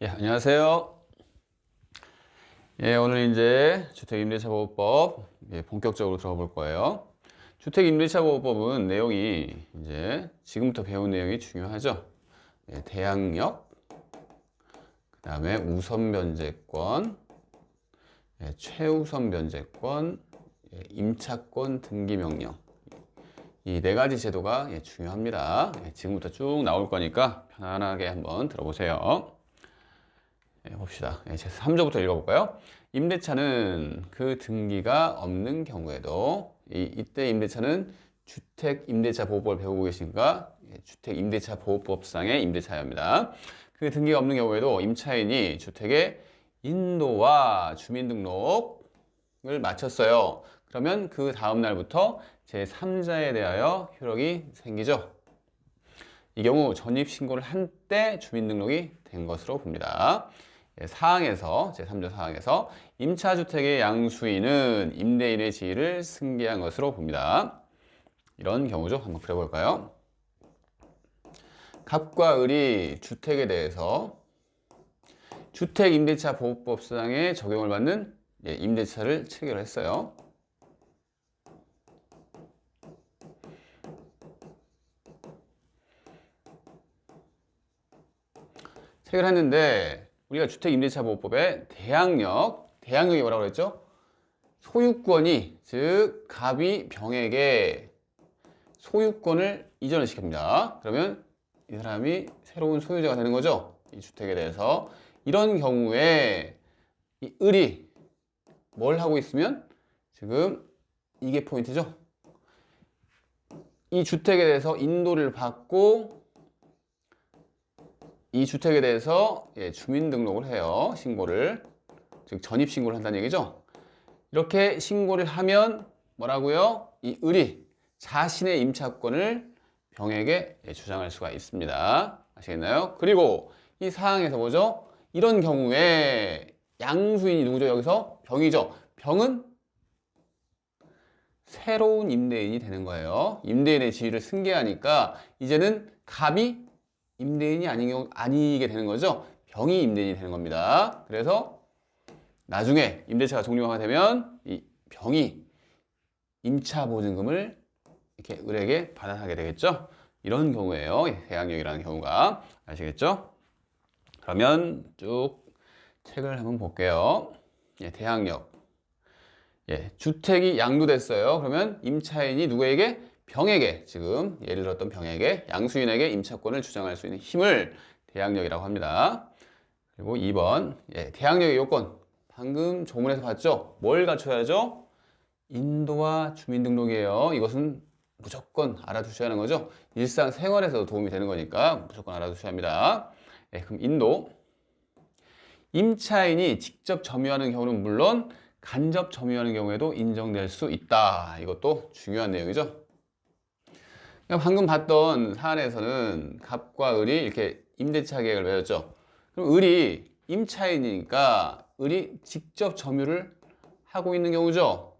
예, 안녕하세요. 예, 오늘 이제 주택임대차보호법 본격적으로 들어볼 거예요. 주택임대차보호법은 내용이 이제 지금부터 배운 내용이 중요하죠. 예, 대항력, 그 다음에 우선 변제권, 예, 최우선 변제권, 예, 임차권 등기 명령. 이 네 가지 제도가 중요합니다. 예, 지금부터 쭉 나올 거니까 편안하게 한번 들어보세요. 봅시다. 제 3조부터 읽어볼까요? 임대차는 그 등기가 없는 경우에도 이때 임대차는 주택임대차보호법을 배우고 계신가? 주택임대차보호법상의 임대차입니다. 그 등기가 없는 경우에도 임차인이 주택의 인도와 주민등록을 마쳤어요. 그러면 그 다음 날부터 제3자에 대하여 효력이 생기죠. 이 경우 전입신고를 한 때 주민등록이 된 것으로 봅니다. 사항에서 제3조 사항에서 임차주택의 양수인은 임대인의 지위를 승계한 것으로 봅니다. 이런 경우죠. 한번 그려볼까요? 갑과 을이 주택에 대해서 주택임대차보호법상에 적용을 받는 임대차를 체결했어요. 체결했는데 우리가 주택임대차보호법의 대항력이 뭐라고 그랬죠? 소유권이, 즉 갑이 병에게 소유권을 이전을 시킵니다. 그러면 이 사람이 새로운 소유자가 되는 거죠. 이 주택에 대해서. 이런 경우에 이 을이 뭘 하고 있으면 지금 이게 포인트죠. 이 주택에 대해서 인도를 받고 이 주택에 대해서 주민등록을 해요. 신고를. 즉 전입신고를 한다는 얘기죠. 이렇게 신고를 하면 뭐라고요? 이 을이 자신의 임차권을 병에게 주장할 수가 있습니다. 아시겠나요? 그리고 이 사항에서 뭐죠? 이런 경우에 양수인이 누구죠? 여기서 병이죠. 병은 새로운 임대인이 되는 거예요. 임대인의 지위를 승계하니까 이제는 갑이 임대인이 아니게 되는 거죠. 병이 임대인이 되는 겁니다. 그래서 나중에 임대차가 종료가 되면 이 병이 임차보증금을 이렇게 을에게 받아가게 되겠죠. 이런 경우예요. 대항력이라는 경우가. 아시겠죠? 그러면 쭉 책을 한번 볼게요. 대항력. 주택이 양도됐어요. 그러면 임차인이 누구에게? 병에게, 지금 예를 들었던 병에게, 양수인에게 임차권을 주장할 수 있는 힘을 대항력이라고 합니다. 그리고 2번, 대항력의 요건. 방금 조문에서 봤죠? 뭘 갖춰야죠? 인도와 주민등록이에요. 이것은 무조건 알아두셔야 하는 거죠. 일상생활에서도 도움이 되는 거니까 무조건 알아두셔야 합니다. 그럼 인도. 임차인이 직접 점유하는 경우는 물론 간접 점유하는 경우에도 인정될 수 있다. 이것도 중요한 내용이죠. 방금 봤던 사안에서는 갑과 을이 이렇게 임대차 계약을 맺었죠. 그럼 을이 임차인이니까 을이 직접 점유를 하고 있는 경우죠.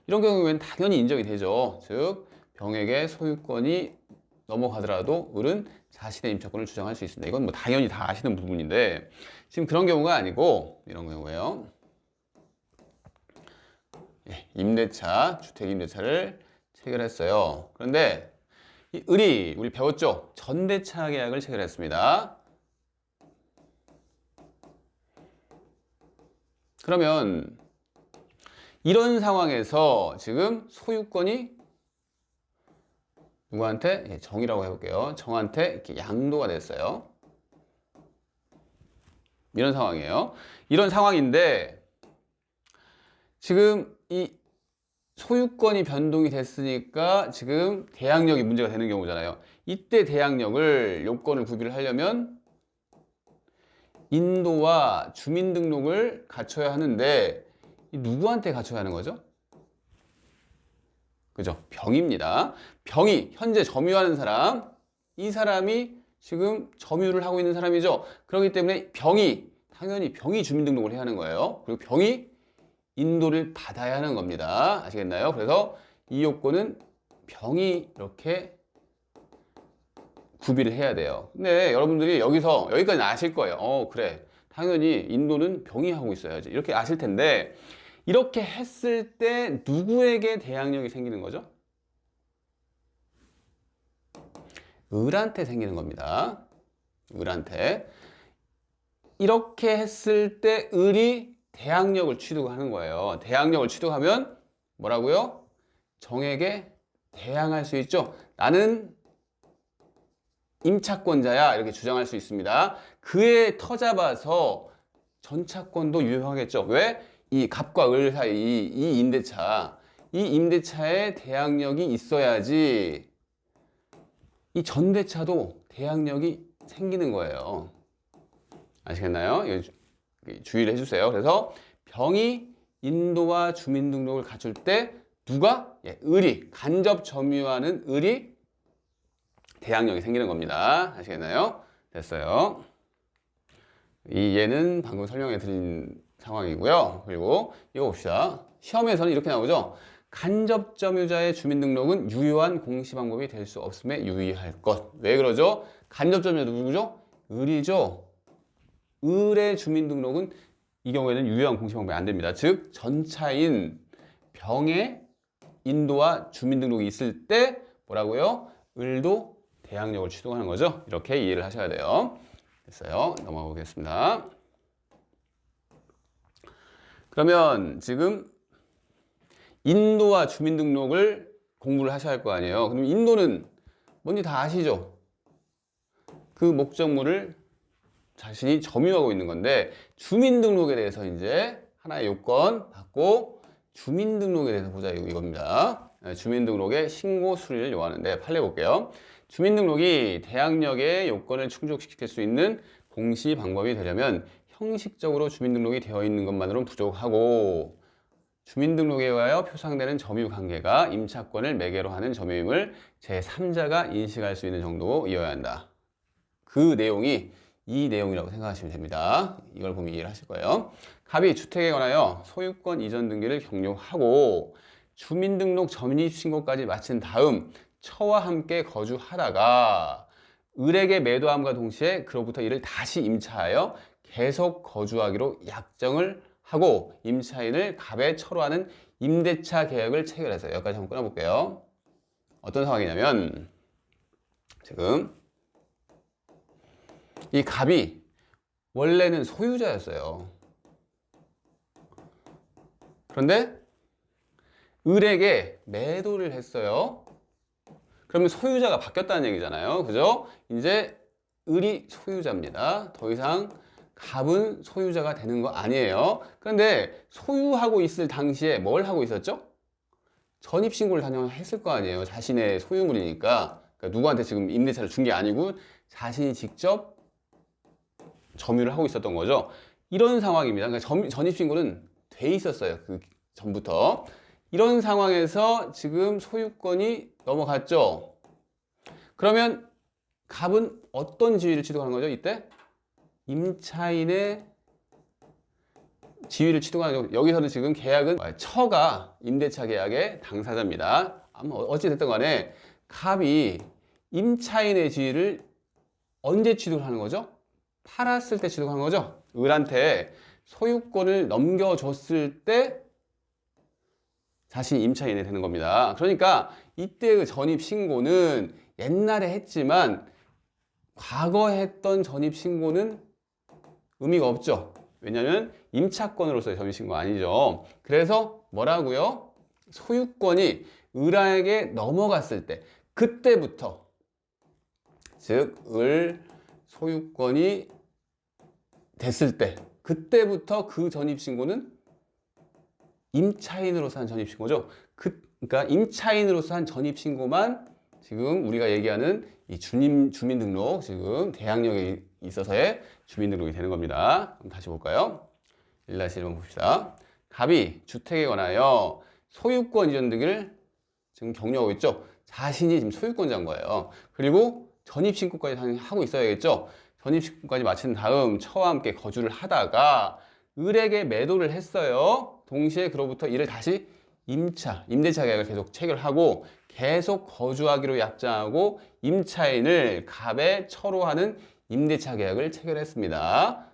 이런 경우에는 당연히 인정이 되죠. 즉 병에게 소유권이 넘어가더라도 을은 자신의 임차권을 주장할 수 있습니다. 이건 뭐 당연히 다 아시는 부분인데 지금 그런 경우가 아니고 이런 경우예요. 임대차, 주택임대차를 체결했어요. 그런데 이 을이 우리 배웠죠? 전대차 계약을 체결했습니다. 그러면 이런 상황에서 지금 소유권이 누구한테? 정이라고 해볼게요. 정한테 이렇게 양도가 됐어요. 이런 상황이에요. 이런 상황인데 지금 이 소유권이 변동이 됐으니까 지금 대항력이 문제가 되는 경우잖아요. 이때 대항력을 요건을 구비를 하려면 인도와 주민등록을 갖춰야 하는데 누구한테 갖춰야 하는 거죠? 그죠? 병입니다. 병이 현재 점유하는 사람, 이 사람이 지금 점유를 하고 있는 사람이죠. 그렇기 때문에 당연히 병이 주민등록을 해야 하는 거예요. 그리고 병이 인도를 받아야 하는 겁니다. 아시겠나요? 그래서 이 요건은 병이 이렇게 구비를 해야 돼요. 근데 여러분들이 여기까지 아실 거예요. 그래. 당연히 인도는 병이하고 있어야지. 이렇게 아실 텐데, 이렇게 했을 때 누구에게 대항력이 생기는 거죠? 을한테 생기는 겁니다. 을한테. 이렇게 했을 때 을이 대항력을 취득하는 거예요. 대항력을 취득하면 뭐라고요? 정에게 대항할 수 있죠. 나는 임차권자야 이렇게 주장할 수 있습니다. 그에 터잡아서 전차권도 유효하겠죠. 왜? 이 갑과 을 사이 이 임대차에 대항력이 있어야지 이 전대차도 대항력이 생기는 거예요. 아시겠나요? 주의를 해주세요. 그래서 병이 인도와 주민등록을 갖출 때 누가? 을이 간접 점유하는 을이 대항력이 생기는 겁니다. 아시겠나요? 됐어요. 이 예는 방금 설명해 드린 상황이고요. 그리고 이거 봅시다. 시험에서는 이렇게 나오죠. 간접 점유자의 주민등록은 유효한 공시 방법이 될 수 없음에 유의할 것. 왜 그러죠? 간접 점유자 누구죠? 을이죠. 을의 주민등록은 이 경우에는 유효한 공시 방법이 안 됩니다. 즉 전차인 병의 인도와 주민등록이 있을 때 뭐라고요? 을도 대항력을 취득하는 거죠. 이렇게 이해를 하셔야 돼요. 됐어요. 넘어가 보겠습니다. 그러면 지금 인도와 주민등록을 공부를 하셔야 할 거 아니에요. 그럼 인도는 뭔지 다 아시죠? 그 목적물을 자신이 점유하고 있는 건데 주민등록에 대해서 이제 하나의 요건 받고 주민등록에 대해서 보자 이겁니다. 주민등록의 신고 수리를 요하는데 판례 볼게요. 주민등록이 대항력의 요건을 충족시킬 수 있는 공시 방법이 되려면 형식적으로 주민등록이 되어 있는 것만으로는 부족하고 주민등록에 의하여 표상되는 점유관계가 임차권을 매개로 하는 점유임을 제3자가 인식할 수 있는 정도이어야 한다. 그 내용이 이 내용이라고 생각하시면 됩니다. 이걸 보면 이해를 하실 거예요. 갑이 주택에 관하여 소유권 이전 등기를 격려하고 주민등록 전입신고까지 마친 다음 처와 함께 거주하다가 을에게 매도함과 동시에 그로부터 이를 다시 임차하여 계속 거주하기로 약정을 하고 임차인을 갑에 처로 하는 임대차 계약을 체결해서 여기까지 한번 끊어볼게요. 어떤 상황이냐면 지금 이 갑이 원래는 소유자였어요. 그런데 을에게 매도를 했어요. 그러면 소유자가 바뀌었다는 얘기잖아요. 그죠? 이제 을이 소유자입니다. 더 이상 갑은 소유자가 되는 거 아니에요. 그런데 소유하고 있을 당시에 뭘 하고 있었죠? 전입신고를 당연히 했을 거 아니에요. 자신의 소유물이니까. 그러니까 누구한테 지금 임대차를 준 게 아니고 자신이 직접 점유를 하고 있었던 거죠. 이런 상황입니다. 그러니까 전입신고는 돼 있었어요. 그 전부터. 이런 상황에서 지금 소유권이 넘어갔죠. 그러면 갑은 어떤 지위를 취득하는 거죠? 이때? 임차인의 지위를 취득하는 거죠. 여기서는 지금 계약은 처가 임대차 계약의 당사자입니다. 어찌됐든 간에 갑이 임차인의 지위를 언제 취득을 하는 거죠? 팔았을 때 취득하는 거죠. 을한테 소유권을 넘겨줬을 때 자신이 임차인이 되는 겁니다. 그러니까 이때의 전입신고는 옛날에 했지만 과거에 했던 전입신고는 의미가 없죠. 왜냐하면 임차권으로서의 전입신고 아니죠. 그래서 뭐라고요? 소유권이 을에게 넘어갔을 때 그때부터 즉 을 소유권이 됐을 때 그때부터 그 전입신고는 임차인으로서 한 전입신고죠. 그러니까 임차인으로서 한 전입신고만 지금 우리가 얘기하는 이 주민등록, 지금 대항력에 있어서의 주민등록이 되는 겁니다. 그럼 다시 볼까요? 1-1번 봅시다. 갑이 주택에 관하여 소유권 이전 등기를 지금 격려하고 있죠. 자신이 지금 소유권자인 거예요. 그리고 전입신고까지 당연히 하고 있어야겠죠. 전입신고까지 마친 다음 처와 함께 거주를 하다가 을에게 매도를 했어요. 동시에 그로부터 이를 다시 임대차 계약을 계속 체결하고 계속 거주하기로 약정하고 임차인을 갑에 처로하는 임대차 계약을 체결했습니다.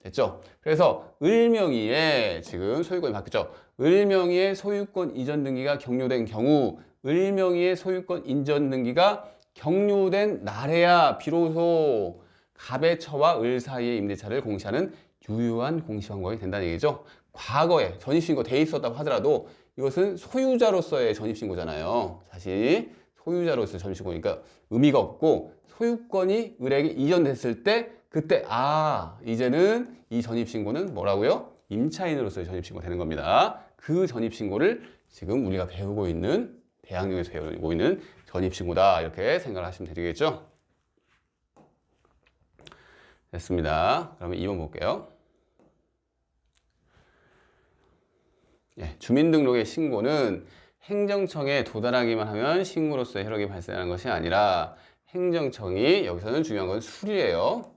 됐죠? 그래서 을명의에 지금 소유권이 바뀌었죠. 을명의의 소유권 이전 등기가 격려된 경우 을명의의 소유권 이전 등기가 격려된 날에야 비로소 갑의 처와 을 사이의 임대차를 공시하는 유효한 공시환경이 된다는 얘기죠. 과거에 전입신고 돼 있었다고 하더라도 이것은 소유자로서의 전입신고잖아요. 사실 소유자로서의 전입신고니까 의미가 없고 소유권이 을에게 이전됐을 때 그때 이제는 이 전입신고는 뭐라고요? 임차인으로서의 전입신고 되는 겁니다. 그 전입신고를 지금 우리가 배우고 있는 대학령에서 배우고 있는 전입신고다 이렇게 생각을 하시면 되겠죠. 됐습니다. 그러면 2번 볼게요. 주민등록의 신고는 행정청에 도달하기만 하면 신고로서의 효력이 발생하는 것이 아니라 행정청이 여기서는 중요한 건 수리예요.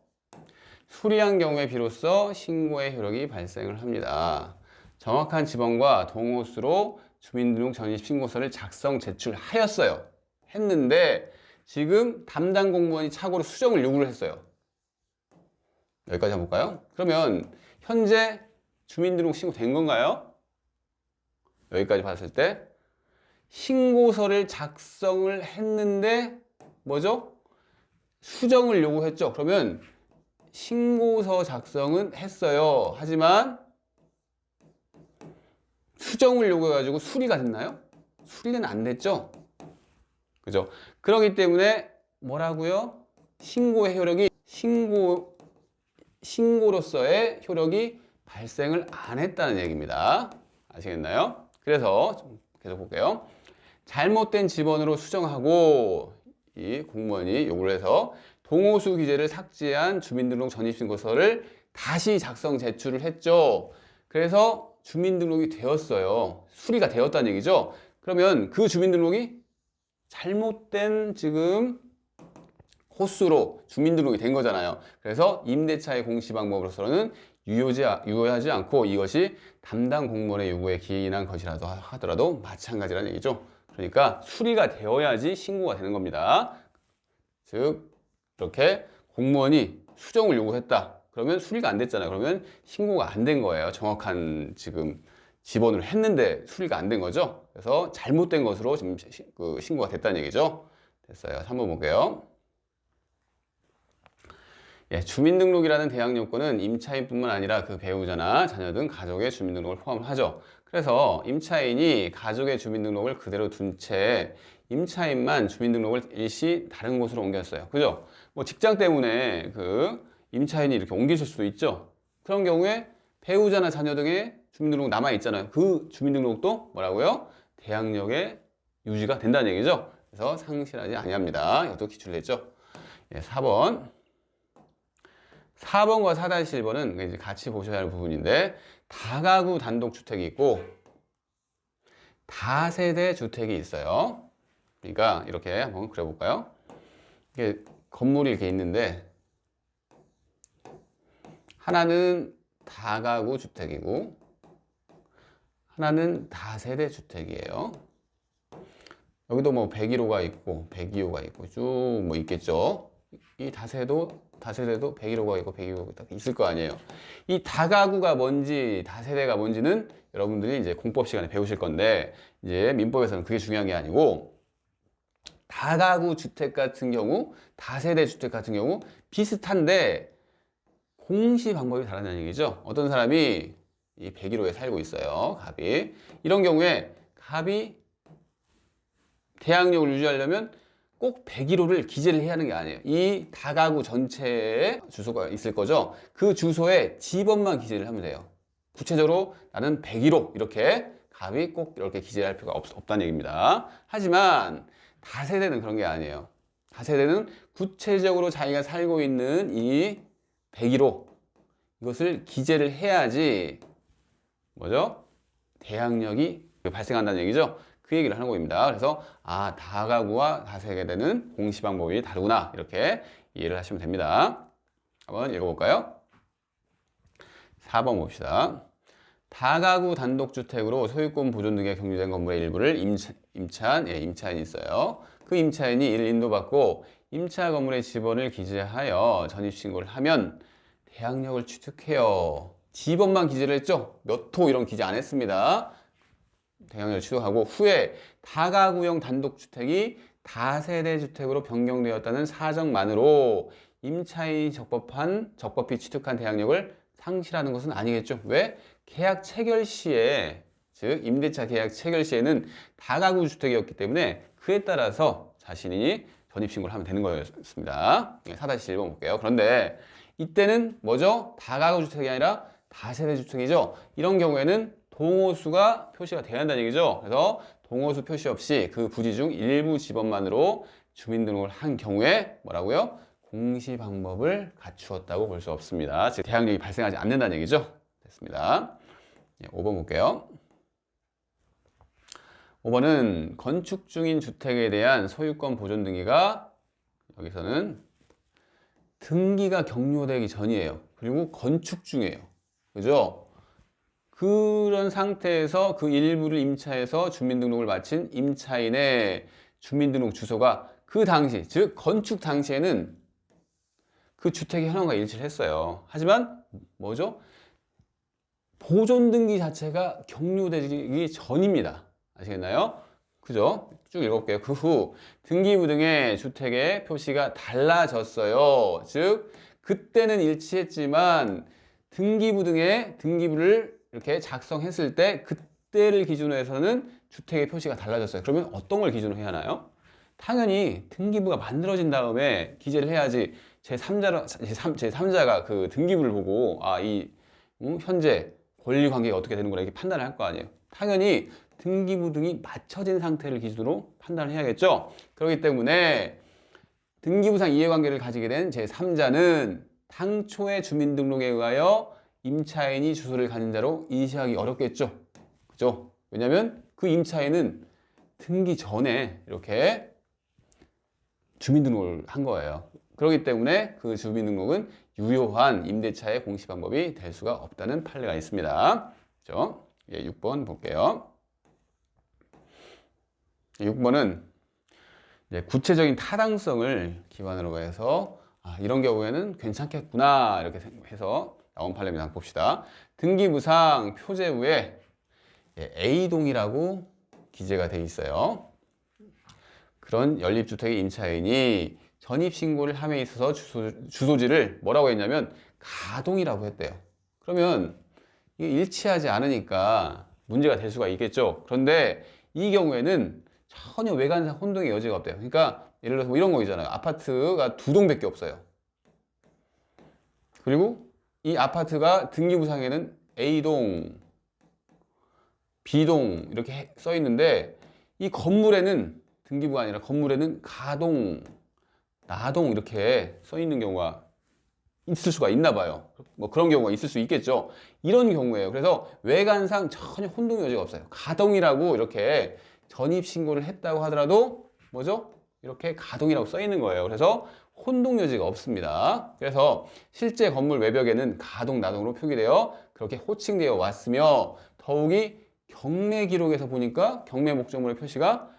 수리한 경우에 비로소 신고의 효력이 발생을 합니다. 정확한 지번과 동호수로 주민등록 전입신고서를 작성 제출하였어요. 했는데 지금 담당 공무원이 착오로 수정을 요구를 했어요. 여기까지 한번 볼까요? 그러면 현재 주민등록 신고된 건가요? 여기까지 봤을 때 신고서를 작성을 했는데 뭐죠? 수정을 요구했죠. 그러면 신고서 작성은 했어요. 하지만 수정을 요구해가지고 수리가 됐나요? 수리는 안 됐죠. 그죠? 그렇기 때문에 뭐라고요? 신고의 효력이 신고로서의 효력이 발생을 안 했다는 얘기입니다. 아시겠나요? 그래서 좀 계속 볼게요. 잘못된 지번으로 수정하고 이 공무원이 요구를 해서 동호수 기재를 삭제한 주민등록 전입신고서를 다시 작성 제출을 했죠. 그래서 주민등록이 되었어요. 수리가 되었다는 얘기죠. 그러면 그 주민등록이 잘못된 지금 호수로 주민등록이 된 거잖아요. 그래서 임대차의 공시 방법으로서는 유효하지 않고 이것이 담당 공무원의 요구에 기인한 것이라도 하더라도 마찬가지라는 얘기죠. 그러니까 수리가 되어야지 신고가 되는 겁니다. 즉 이렇게 공무원이 수정을 요구했다. 그러면 수리가 안 됐잖아요. 그러면 신고가 안 된 거예요. 정확한 지금 지번을 했는데 수리가 안 된 거죠. 그래서 잘못된 것으로 지금 신고가 됐다는 얘기죠. 됐어요. 한번 볼게요. 주민등록이라는 대항 요건은 임차인뿐만 아니라 그 배우자나 자녀 등 가족의 주민등록을 포함하죠. 그래서 임차인이 가족의 주민등록을 그대로 둔 채 임차인만 주민등록을 일시 다른 곳으로 옮겼어요. 그죠? 뭐 직장 때문에 그 임차인이 이렇게 옮기실 수도 있죠. 그런 경우에 배우자나 자녀 등의 주민등록 남아 있잖아요. 그 주민등록도 뭐라고요? 대항력에 유지가 된다는 얘기죠. 그래서 상실하지 아니합니다. 이것도 기출됐죠. 4번. 4번과 4-1번은 이제 같이 보셔야 할 부분인데 다가구 단독주택이 있고 다세대 주택이 있어요. 그러니까 이렇게 한번 그려볼까요? 이게 건물이 이렇게 있는데 하나는 다가구 주택이고 하나는 다세대 주택이에요. 여기도 뭐 101호가 있고 102호가 있고 쭉 뭐 있겠죠. 이 다세대도 101호가 있고 102호가 있을 거 아니에요. 이 다가구가 뭔지 다세대가 뭔지는 여러분들이 이제 공법 시간에 배우실 건데 이제 민법에서는 그게 중요한 게 아니고 다가구 주택 같은 경우 다세대 주택 같은 경우 비슷한데 공시 방법이 다르다는 얘기죠. 어떤 사람이 이 101호에 살고 있어요. 갑이. 이런 경우에 갑이 대항력을 유지하려면 꼭 101호를 기재를 해야 하는 게 아니에요. 이 다가구 전체에 주소가 있을 거죠. 그 주소에 지번만 기재를 하면 돼요. 구체적으로 나는 101호 이렇게 갑이 꼭 이렇게 기재를 할 필요가 없다는 얘기입니다. 하지만 다세대는 그런 게 아니에요. 다세대는 구체적으로 자기가 살고 있는 이 101호 이것을 기재를 해야지 뭐죠? 대항력이 발생한다는 얘기죠. 그 얘기를 하는 겁니다. 그래서 다가구와 다세대는 공시 방법이 다르구나 이렇게 이해를 하시면 됩니다. 한번 읽어볼까요? 4번 봅시다. 다가구 단독주택으로 소유권 보존 등에 경유된 건물의 일부를 임차인이 있어요. 그 임차인이 이를 인도받고 임차 건물의 지번을 기재하여 전입신고를 하면 대항력을 취득해요. 지번만 기재를 했죠? 몇 호 이런 기재 안 했습니다. 대항력을 취득하고 후에 다가구형 단독주택이 다세대 주택으로 변경되었다는 사정만으로 임차인이 적법히 취득한 대항력을 상실하는 것은 아니겠죠. 왜? 계약 체결 시에, 즉 임대차 계약 체결 시에는 다가구 주택이었기 때문에 그에 따라서 자신이 전입신고를 하면 되는 거였습니다. 4-1번 볼게요. 그런데 이때는 뭐죠? 다가구 주택이 아니라 다세대 주택이죠. 이런 경우에는 동호수가 표시가 돼야 한다는 얘기죠. 그래서 동호수 표시 없이 그 부지 중 일부 지번만으로 주민등록을 한 경우에 뭐라고요? 공시 방법을 갖추었다고 볼 수 없습니다. 즉 대항력이 발생하지 않는다는 얘기죠. 됐습니다. 5번 볼게요. 5번은 건축 중인 주택에 대한 소유권 보존 등기가 여기서는 등기가 격려되기 전이에요. 그리고 건축 중이에요. 그죠? 그런 상태에서 그 일부를 임차해서 주민등록을 마친 임차인의 주민등록 주소가 그 당시, 즉 건축 당시에는 그 주택의 현황과 일치를 했어요. 하지만 뭐죠? 보존 등기 자체가 격려되기 전입니다. 아시겠나요? 그죠? 쭉 읽어볼게요. 그 후 등기부 등의 주택의 표시가 달라졌어요. 즉 그때는 일치했지만 등기부 등의 등기부를 이렇게 작성했을 때 그때를 기준으로 해서는 주택의 표시가 달라졌어요. 그러면 어떤 걸 기준으로 해야 하나요? 당연히 등기부가 만들어진 다음에 기재를 해야지 제3자가 그 등기부를 보고 현재 권리 관계가 어떻게 되는구나 이렇게 판단을 할 거 아니에요. 당연히 등기부 등이 맞춰진 상태를 기준으로 판단을 해야겠죠. 그렇기 때문에 등기부상 이해관계를 가지게 된 제3자는 당초의 주민등록에 의하여 임차인이 주소를 가진 자로 인식하기 어렵겠죠. 그죠? 왜냐하면 그 임차인은 등기 전에 이렇게 주민등록을 한 거예요. 그렇기 때문에 그 주민등록은 유효한 임대차의 공시 방법이 될 수가 없다는 판례가 있습니다. 그죠? 6번 볼게요. 6번은 구체적인 타당성을 기반으로 해서 이런 경우에는 괜찮겠구나 이렇게 해서 나온 판례입니다. 한번 봅시다. 등기부상 표제부에 A동이라고 기재가 되어 있어요. 그런 연립주택의 임차인이 전입신고를 함에 있어서 주소지를 뭐라고 했냐면 가동이라고 했대요. 그러면 이게 일치하지 않으니까 문제가 될 수가 있겠죠. 그런데 이 경우에는 전혀 외관상 혼동의 여지가 없대요. 그러니까 예를 들어서 뭐 이런 거 있잖아요. 아파트가 2동밖에 없어요. 그리고 이 아파트가 등기부상에는 A동, B동 이렇게 써 있는데 이 건물에는 등기부가 아니라 건물에는 가동, 나동 이렇게 써 있는 경우가 있을 수가 있나 봐요. 뭐 그런 경우가 있을 수 있겠죠. 이런 경우에요. 그래서 외관상 전혀 혼동의 여지가 없어요. 가동이라고 이렇게 전입신고를 했다고 하더라도 뭐죠? 이렇게 가동이라고 써 있는 거예요. 그래서 혼동 여지가 없습니다. 그래서 실제 건물 외벽에는 가동, 나동으로 표기되어 그렇게 호칭되어 왔으며 더욱이 경매 기록에서 보니까 경매 목적물의 표시가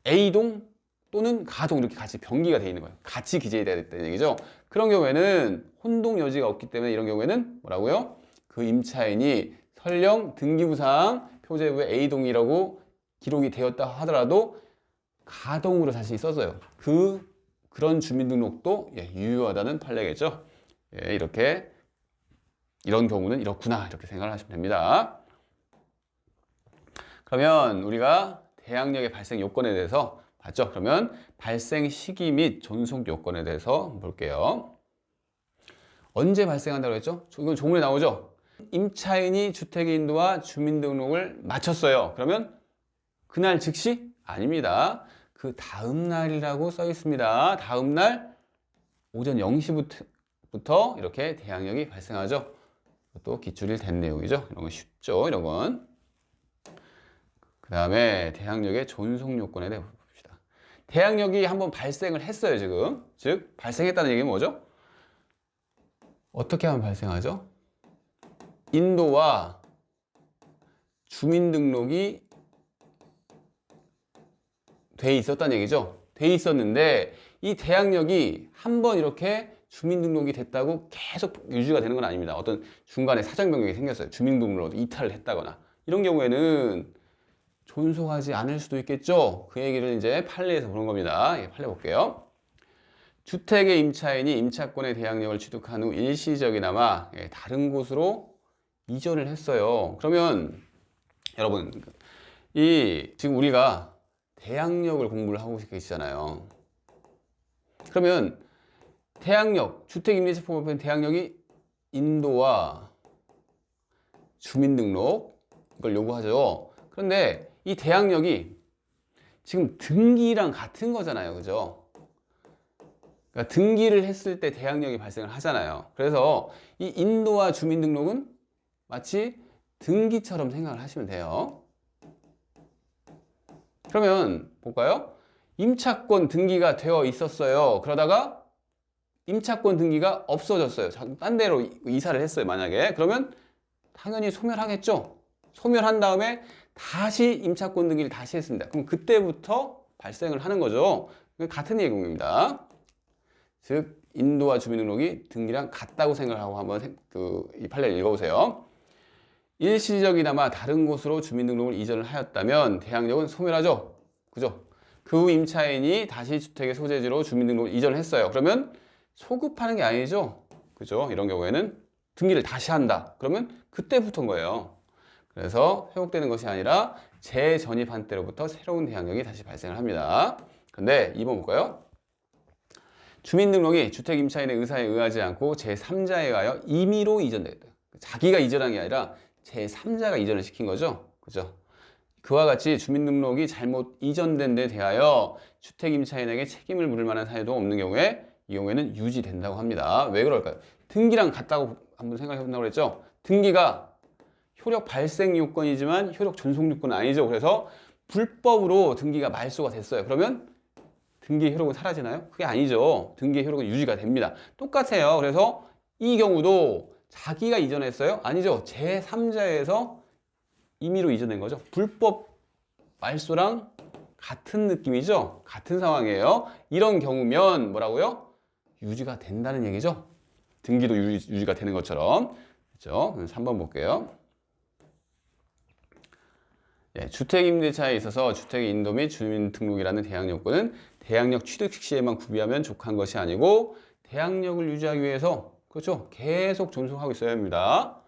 A동 또는 가동 이렇게 같이 병기가 되어 있는 거예요. 같이 기재돼야 됐다는 얘기죠. 그런 경우에는 혼동 여지가 없기 때문에 이런 경우에는 뭐라고요? 그 임차인이 설령 등기부상 표제부에 A동이라고 기록이 되었다 하더라도 가동으로 다시 써져요. 그런 주민등록도 유효하다는 판례겠죠. 이렇게 이런 경우는 이렇구나 이렇게 생각을 하시면 됩니다. 그러면 우리가 대항력의 발생 요건에 대해서 봤죠? 그러면 발생 시기 및 존속 요건에 대해서 볼게요. 언제 발생한다고 했죠? 이건 조문에 나오죠? 임차인이 주택인도와 주민등록을 마쳤어요. 그러면 그날 즉시? 아닙니다. 그 다음 날이라고 써 있습니다. 다음 날 오전 0시부터 이렇게 대항력이 발생하죠. 또 기출이 된 내용이죠. 이런 건 쉽죠. 이런 건. 그 다음에 대항력의 존속 요건에 대해 봅시다. 대항력이 한번 발생을 했어요, 지금. 즉, 발생했다는 얘기는 뭐죠? 어떻게 하면 발생하죠? 인도와 주민등록이 돼 있었다는 얘기죠. 돼 있었는데 이 대항력이 한번 이렇게 주민등록이 됐다고 계속 유지가 되는 건 아닙니다. 어떤 중간에 사정 변경이 생겼어요. 주민등록으로 이탈을 했다거나 이런 경우에는 존속하지 않을 수도 있겠죠. 그 얘기를 이제 판례에서 보는 겁니다. 예, 판례 볼게요. 주택의 임차인이 임차권의 대항력을 취득한 후 일시적이나마 다른 곳으로 이전을 했어요. 그러면 여러분 지금 우리가 대항력을 공부를 하고 계시잖아요. 그러면 대항력, 주택임대차법의 대항력이 인도와 주민등록 이걸 요구하죠. 그런데 이 대항력이 지금 등기랑 같은 거잖아요. 그죠? 그러니까 등기를 했을 때 대항력이 발생을 하잖아요. 그래서 이 인도와 주민등록은 마치 등기처럼 생각을 하시면 돼요. 그러면 볼까요? 임차권 등기가 되어 있었어요. 그러다가 임차권 등기가 없어졌어요. 딴 데로 이사를 했어요. 만약에 그러면 당연히 소멸하겠죠. 소멸한 다음에 다시 임차권 등기를 다시 했습니다. 그럼 그때부터 발생을 하는 거죠. 같은 얘기입니다. 즉 인도와 주민등록이 등기랑 같다고 생각하고 한번 이 판례를 읽어보세요. 일시적이나마 다른 곳으로 주민등록을 이전을 하였다면 대항력은 소멸하죠. 그죠? 그 후 임차인이 다시 주택의 소재지로 주민등록을 이전을 했어요. 그러면 소급하는 게 아니죠. 그죠? 이런 경우에는 등기를 다시 한다. 그러면 그때부터인 거예요. 그래서 회복되는 것이 아니라 재전입한 때로부터 새로운 대항력이 다시 발생을 합니다. 근데 2번 볼까요? 주민등록이 주택 임차인의 의사에 의하지 않고 제3자에 의하여 임의로 이전되겠다. 자기가 이전한 게 아니라 제3자가 이전을 시킨 거죠. 그죠? 그와 같이 주민등록이 잘못 이전된 데 대하여 주택 임차인에게 책임을 물을 만한 사유도 없는 경우에 이 경우에는 유지된다고 합니다. 왜 그럴까요? 등기랑 같다고 한번 생각해 본다고 그랬죠? 등기가 효력 발생 요건이지만 효력 존속 요건은 아니죠. 그래서 불법으로 등기가 말소가 됐어요. 그러면 등기의 효력은 사라지나요? 그게 아니죠. 등기의 효력은 유지가 됩니다. 똑같아요. 그래서 이 경우도 자기가 이전했어요? 아니죠. 제3자에서 임의로 이전된 거죠. 불법 말소랑 같은 느낌이죠. 같은 상황이에요. 이런 경우면 뭐라고요? 유지가 된다는 얘기죠. 등기도 유지가 되는 것처럼. 그렇죠? 3번 볼게요. 네, 주택임대차에 있어서 주택의 인도 및 주민등록이라는 대항력권은 대항력 취득 시에만 구비하면 족한 것이 아니고 대항력을 유지하기 위해서 그렇죠? 계속 존속하고 있어야 합니다.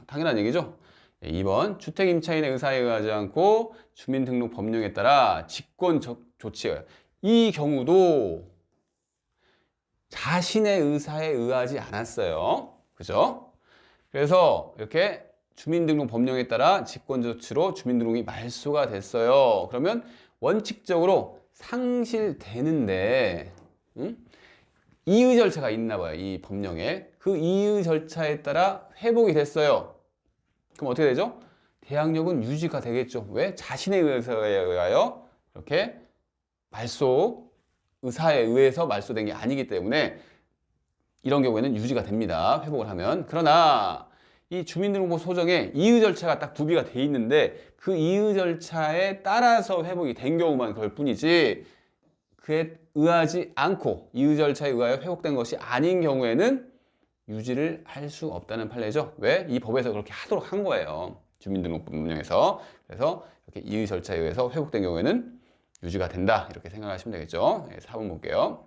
당연한 얘기죠. 2번 주택임차인의 의사에 의하지 않고 주민등록 법령에 따라 직권 조치가 이 경우도 자신의 의사에 의하지 않았어요. 그죠? 그래서 이렇게 주민등록 법령에 따라 직권조치로 주민등록이 말소가 됐어요. 그러면 원칙적으로 상실되는데 이의 절차가 있나 봐요. 이 법령에. 그 이의 절차에 따라 회복이 됐어요. 그럼 어떻게 되죠? 대항력은 유지가 되겠죠. 왜? 자신의 의사에 의하여 이렇게 의사에 의해서 말소된 게 아니기 때문에 이런 경우에는 유지가 됩니다. 회복을 하면. 그러나 이 주민등록부 소정에 이의 절차가 딱 구비가 돼 있는데 그 이의 절차에 따라서 회복이 된 경우만 그럴 뿐이지 그에 의하지 않고 이의 절차에 의하여 회복된 것이 아닌 경우에는 유지를 할 수 없다는 판례죠. 왜? 이 법에서 그렇게 하도록 한 거예요. 주민등록법령에서. 그래서 이렇게 이의 절차에 의해서 회복된 경우에는 유지가 된다. 이렇게 생각하시면 되겠죠. 4번 볼게요.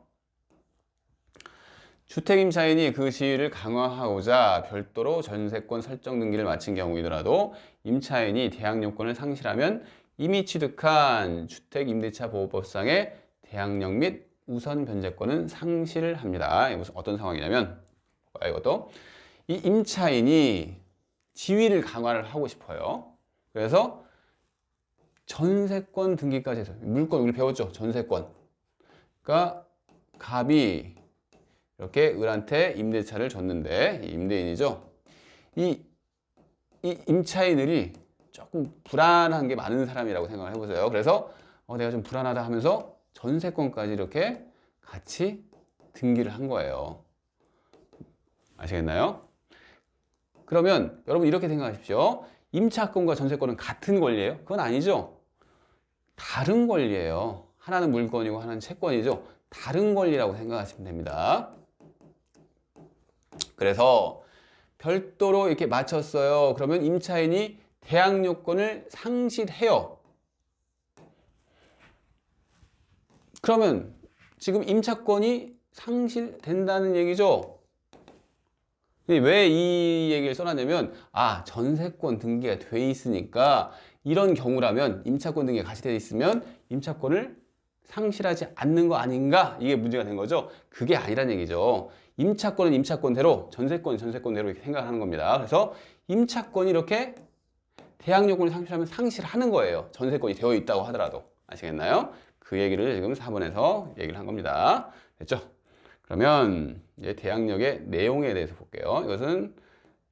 주택임차인이 그 시위를 강화하고자 별도로 전세권 설정 등기를 마친 경우이더라도 임차인이 대항력권을 상실하면 이미 취득한 주택임대차보호법상의 대항력 및 우선 변제권은 상실을 합니다. 이게 무슨 어떤 상황이냐면 이것도 이 임차인이 지위를 강화를 하고 싶어요. 그래서 전세권 등기까지 해서 물권 우리 배웠죠. 전세권. 그러니까 갑이 이렇게 을한테 임대차를 줬는데 임대인이죠. 이 임차인들이 조금 불안한 게 많은 사람이라고 생각을 해보세요. 그래서 내가 좀 불안하다 하면서 전세권까지 이렇게 같이 등기를 한 거예요. 아시겠나요? 그러면 여러분 이렇게 생각하십시오. 임차권과 전세권은 같은 권리예요? 그건 아니죠. 다른 권리예요. 하나는 물권이고 하나는 채권이죠. 다른 권리라고 생각하시면 됩니다. 그래서 별도로 이렇게 맞췄어요. 그러면 임차인이 대항 요건을 상실해요. 그러면 지금 임차권이 상실된다는 얘기죠. 왜 이 얘기를 써놨냐면 전세권 등기가 돼 있으니까 이런 경우라면 임차권 등기가 같이 돼 있으면 임차권을 상실하지 않는 거 아닌가? 이게 문제가 된 거죠. 그게 아니란 얘기죠. 임차권은 임차권대로, 전세권은 전세권대로 이렇게 생각하는 겁니다. 그래서 임차권이 이렇게 대항 요건을 상실하면 상실하는 거예요. 전세권이 되어 있다고 하더라도. 아시겠나요? 그 얘기를 지금 4번에서 얘기를 한 겁니다. 됐죠? 그러면 이제 대항력의 내용에 대해서 볼게요. 이것은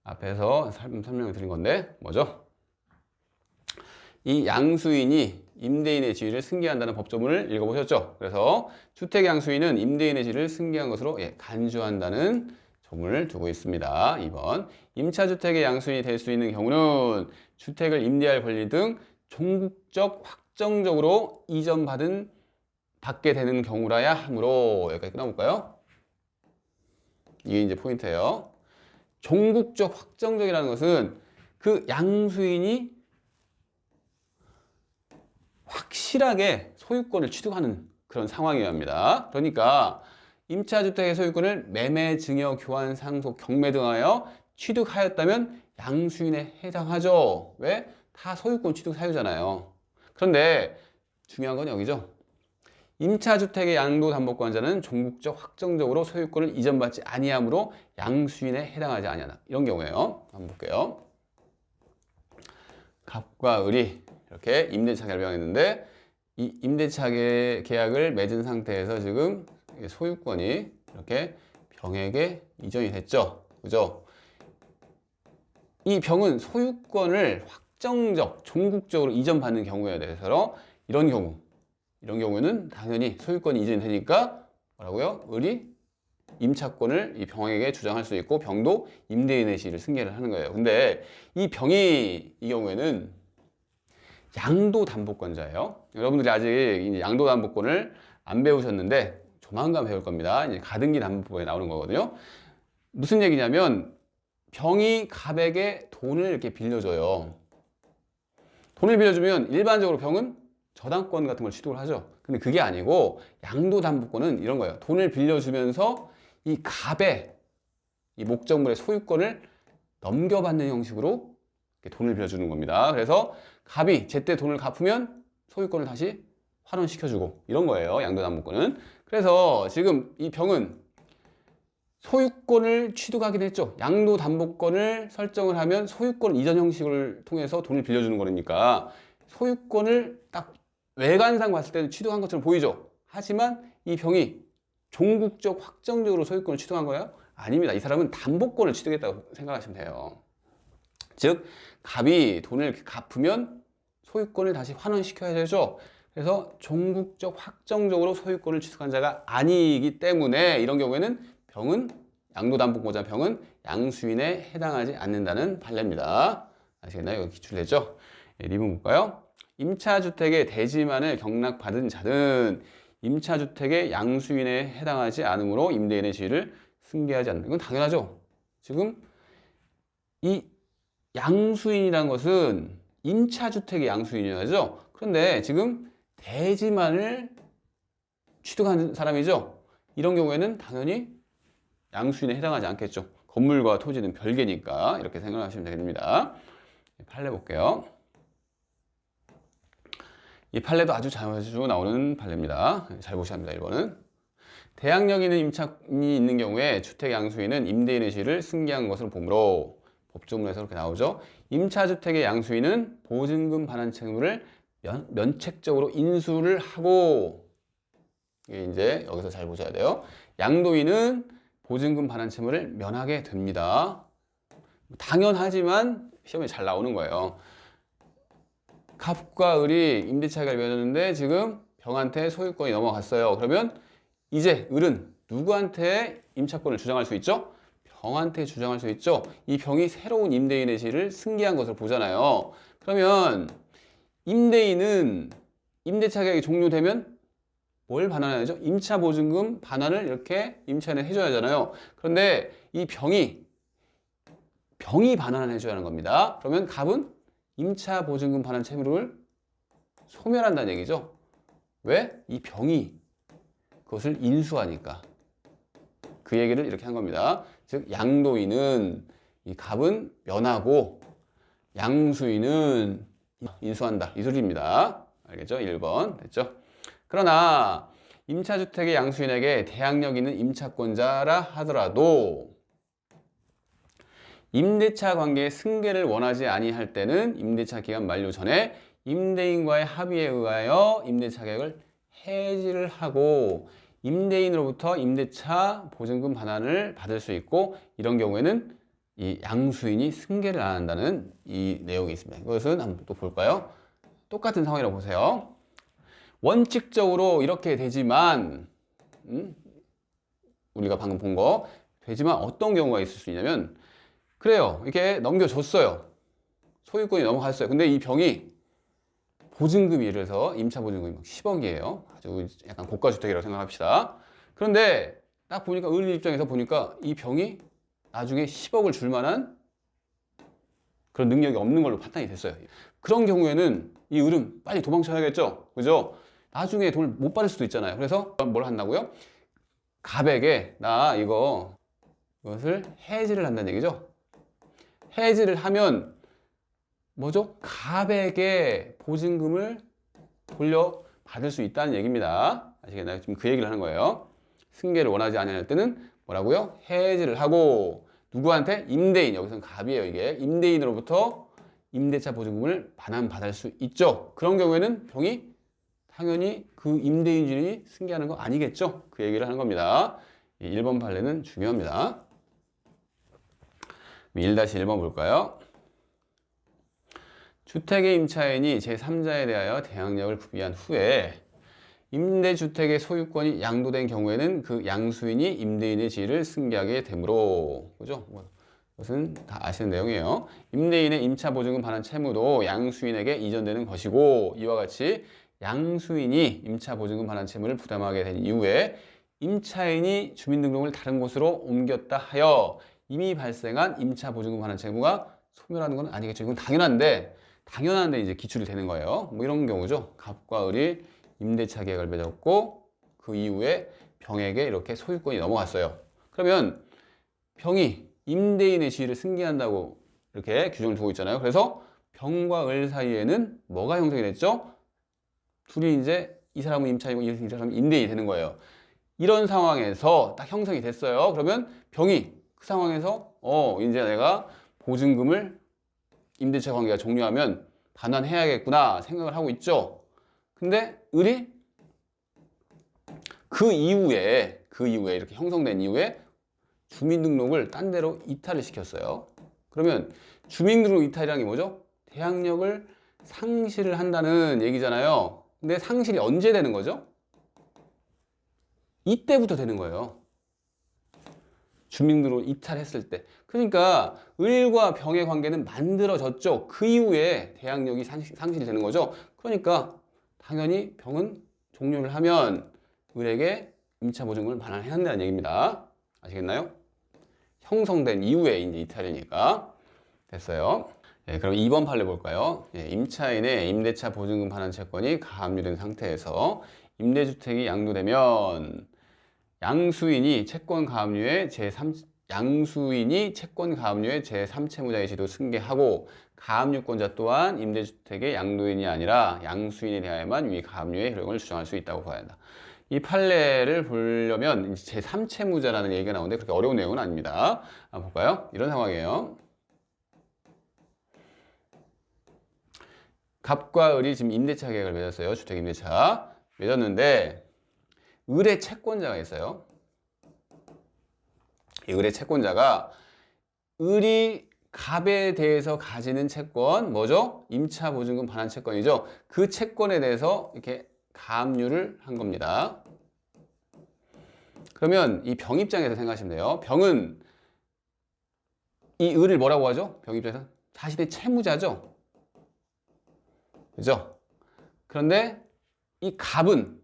앞에서 설명을 드린 건데 뭐죠? 이 양수인이 임대인의 지위를 승계한다는 법조문을 읽어보셨죠? 그래서 주택 양수인은 임대인의 지위를 승계한 것으로 간주한다는 조문을 두고 있습니다. 2번 임차주택의 양수인이 될 수 있는 경우는 주택을 임대할 권리 등 종국적 확정적으로 받게 되는 경우라야 하므로 여기까지 끊어볼까요? 이게 이제 포인트예요. 종국적 확정적이라는 것은 그 양수인이 확실하게 소유권을 취득하는 그런 상황이어야 합니다. 그러니까 임차주택의 소유권을 매매, 증여, 교환, 상속, 경매 등하여 취득하였다면 양수인에 해당하죠. 왜? 다 소유권 취득 사유잖아요. 그런데 중요한 건 여기죠. 임차주택의 양도담보권자는 종국적 확정적으로 소유권을 이전받지 아니하므로 양수인에 해당하지 아니하다. 이런 경우에요. 한번 볼게요. 갑과 을이 이렇게 임대차 결병했는데 이 임대차 계약을 맺은 상태에서 지금 소유권이 이렇게 병에게 이전이 됐죠. 그죠? 이 병은 소유권을 확정적, 종국적으로 이전받는 경우에 대해서 이런 경우에는 당연히 소유권이 이전이 되니까 뭐라고요? 을이 임차권을 이 병에게 주장할 수 있고 병도 임대인의 지위를 승계를 하는 거예요. 근데 이 병이 이 경우에는 양도담보권자예요. 여러분들이 아직 이제 양도담보권을 안 배우셨는데 조만간 배울 겁니다. 이제 가등기 담보법에 나오는 거거든요. 무슨 얘기냐면 병이 갑에게 돈을 이렇게 빌려줘요. 돈을 빌려주면 일반적으로 병은 저당권 같은 걸 취득을 하죠. 근데 그게 아니고 양도담보권은 이런 거예요. 돈을 빌려주면서 이 갑의 이 목적물의 소유권을 넘겨받는 형식으로 돈을 빌려주는 겁니다. 그래서 갑이 제때 돈을 갚으면 소유권을 다시 환원시켜주고 이런 거예요. 양도담보권은. 그래서 지금 이 병은 소유권을 취득하긴 했죠. 양도담보권을 설정을 하면 소유권 이전 형식을 통해서 돈을 빌려주는 거니까 소유권을 딱 외관상 봤을 때는 취득한 것처럼 보이죠. 하지만 이 병이 종국적 확정적으로 소유권을 취득한 거예요? 아닙니다. 이 사람은 담보권을 취득했다고 생각하시면 돼요. 즉 갑이 돈을 갚으면 소유권을 다시 환원시켜야 되죠. 그래서 종국적 확정적으로 소유권을 취득한 자가 아니기 때문에 이런 경우에는 병은 양도담보권자 병은 양수인에 해당하지 않는다는 판례입니다. 아시겠나요? 이거 기출되죠? 리뷰 볼까요? 임차주택의 대지만을 경락받은 자는 임차주택의 양수인에 해당하지 않으므로 임대인의 지위를 승계하지 않는 건 당연하죠. 지금 이 양수인이라는 것은 임차주택의 양수인이죠. 그런데 지금 대지만을 취득한 사람이죠. 이런 경우에는 당연히 양수인에 해당하지 않겠죠. 건물과 토지는 별개니까 이렇게 생각하시면 됩니다. 판례 볼게요. 이 판례도 아주 자주 나오는 판례입니다. 잘 보셔야 합니다. 1번은 대항력 있는 임차인이 있는 경우에 주택 양수인은 임대인의 지위를 승계한 것으로 보므로 법조문에서 그렇게 나오죠. 임차주택의 양수인은 보증금 반환 채무를 면책적으로 인수를 하고 이게 이제 여기서 잘 보셔야 돼요. 양도인은 보증금 반환 채무를 면하게 됩니다. 당연하지만 시험에 잘 나오는 거예요. 갑과 을이 임대차가 맺었는데 지금 병한테 소유권이 넘어갔어요. 그러면 이제 을은 누구한테 임차권을 주장할 수 있죠? 병한테 주장할 수 있죠. 이 병이 새로운 임대인의 지위를 승계한 것을 보잖아요. 그러면 임대인은 임대차 계약이 종료되면 뭘 반환해야죠? 임차 보증금 반환을 이렇게 임차인에 해줘야 하잖아요. 그런데 이 병이 반환을 해줘야 하는 겁니다. 그러면 갑은 임차 보증금 반환 채무를 소멸한다는 얘기죠. 왜? 이 병이 그것을 인수하니까. 그 얘기를 이렇게 한 겁니다. 즉 양도인은 이 갑은 면하고 양수인은 인수한다. 이 소리입니다. 알겠죠? 1번 됐죠? 그러나 임차주택의 양수인에게 대항력 있는 임차권자라 하더라도 임대차 관계의 승계를 원하지 아니할 때는 임대차 기간 만료 전에 임대인과의 합의에 의하여 임대차 계약을 해지를 하고 임대인으로부터 임대차 보증금 반환을 받을 수 있고, 이런 경우에는 이 양수인이 승계를 안 한다는 이 내용이 있습니다. 이것은 한번 또 볼까요? 똑같은 상황이라고 보세요. 원칙적으로 이렇게 되지만 우리가 방금 본 거 되지만 어떤 경우가 있을 수 있냐면, 그래요, 이렇게 넘겨줬어요. 소유권이 넘어갔어요. 근데 이 병이 보증금이, 예를 들어서 임차 보증금이 10억이에요. 아주 약간 고가주택이라고 생각합시다. 그런데 딱 보니까 을 입장에서 보니까 이 병이 나중에 10억을 줄 만한 그런 능력이 없는 걸로 판단이 됐어요. 그런 경우에는 이 을은 빨리 도망쳐야겠죠. 그죠? 나중에 돈을 못 받을 수도 있잖아요. 그래서 뭘 한다고요? 갑에게 나 이것을 해지를 한다는 얘기죠. 해지를 하면 뭐죠? 갑에게 보증금을 돌려받을 수 있다는 얘기입니다. 아시겠나요? 지금 그 얘기를 하는 거예요. 승계를 원하지 않을 때는 뭐라고요? 해지를 하고 누구한테? 임대인, 여기서는 갑이에요. 이게 임대인으로부터 임대차 보증금을 반환받을 수 있죠. 그런 경우에는 병이 당연히 그 임대인들이 승계하는 거 아니겠죠? 그 얘기를 하는 겁니다. 1번 판례는 중요합니다. 1-1번 볼까요? 주택의 임차인이 제3자에 대하여 대항력을 구비한 후에 임대주택의 소유권이 양도된 경우에는 그 양수인이 임대인의 지위를 승계하게 되므로, 그죠? 그것은 다 아시는 내용이에요. 임대인의 임차 보증금 반환 채무도 양수인에게 이전되는 것이고, 이와 같이 양수인이 임차 보증금 반환 채무를 부담하게 된 이후에 임차인이 주민등록을 다른 곳으로 옮겼다 하여 이미 발생한 임차 보증금 반환 채무가 소멸하는 건 아니겠죠. 이건 당연한데 이제 기출이 되는 거예요. 뭐 이런 경우죠. 갑과 을이 임대차 계약을 맺었고 그 이후에 병에게 이렇게 소유권이 넘어갔어요. 그러면 병이 임대인의 지위를 승계한다고 이렇게 규정을 두고 있잖아요. 그래서 병과 을 사이에는 뭐가 형성이 됐죠? 둘이 이제 이 사람은 임차이고 이 사람은 임대인이 되는 거예요. 이런 상황에서 딱 형성이 됐어요. 그러면 병이 그 상황에서 이제 내가 보증금을 임대차 관계가 종료하면 반환해야겠구나 생각을 하고 있죠. 근데 을이 그 이후에 이렇게 형성된 이후에 주민등록을 딴 데로 이탈을 시켰어요. 그러면 주민등록 이탈이라는 게 뭐죠? 대항력을 상실을 한다는 얘기잖아요. 근데 상실이 언제 되는 거죠? 이때부터 되는 거예요. 주민등록 이탈했을 때. 그러니까 을과 병의 관계는 만들어졌죠. 그 이후에 대항력이 상실이 되는 거죠. 그러니까 당연히 병은 종료를 하면 을에게 임차 보증금을 반환해야 한다는 얘기입니다. 아시겠나요? 형성된 이후에 이제 이탈이니까. 됐어요. 그럼 2번 판례 볼까요? 임차인의 임대차 보증금 반환 채권이 가압류된 상태에서 임대주택이 양도되면 양수인이 채권 가압류의 제3채무자의 지도 승계하고 가압류권자 또한 임대주택의 양도인이 아니라 양수인에 대하여만 위 가압류의 효력을 주장할 수 있다고 봐야 한다. 이 판례를 보려면 제3채무자라는 얘기가 나오는데 그렇게 어려운 내용은 아닙니다. 한번 볼까요? 이런 상황이에요. 갑과 을이 지금 임대차 계약을 맺었어요. 주택 임대차 맺었는데 을의 채권자가 있어요. 이 을의 채권자가 을이 갑에 대해서 가지는 채권 뭐죠? 임차 보증금 반환 채권이죠. 그 채권에 대해서 이렇게 가압류를 한 겁니다. 그러면 이 병 입장에서 생각하시면 돼요. 병은 이 을을 뭐라고 하죠? 병 입장에서 자신의 채무자죠. 그죠? 그런데 이 갑은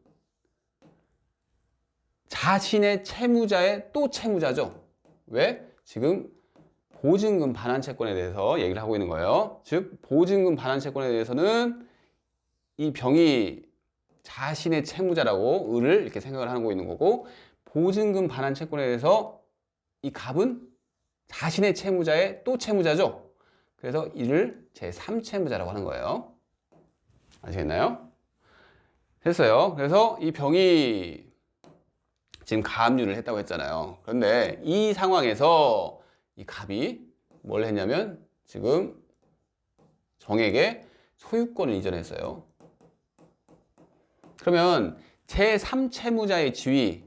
자신의 채무자의 또 채무자죠. 왜? 지금 보증금 반환 채권에 대해서 얘기를 하고 있는 거예요. 즉 보증금 반환 채권에 대해서는 이 병이 자신의 채무자라고 을을 이렇게 생각을 하고 있는 거고, 보증금 반환 채권에 대해서 이 갑은 자신의 채무자의 또 채무자죠. 그래서 이를 제3채무자라고 하는 거예요. 아시겠나요? 됐어요. 그래서 이 병이 지금 가압류를 했다고 했잖아요. 그런데 이 상황에서 이 갑이 뭘 했냐면 지금 정에게 소유권을 이전했어요. 그러면 제3채무자의 지위,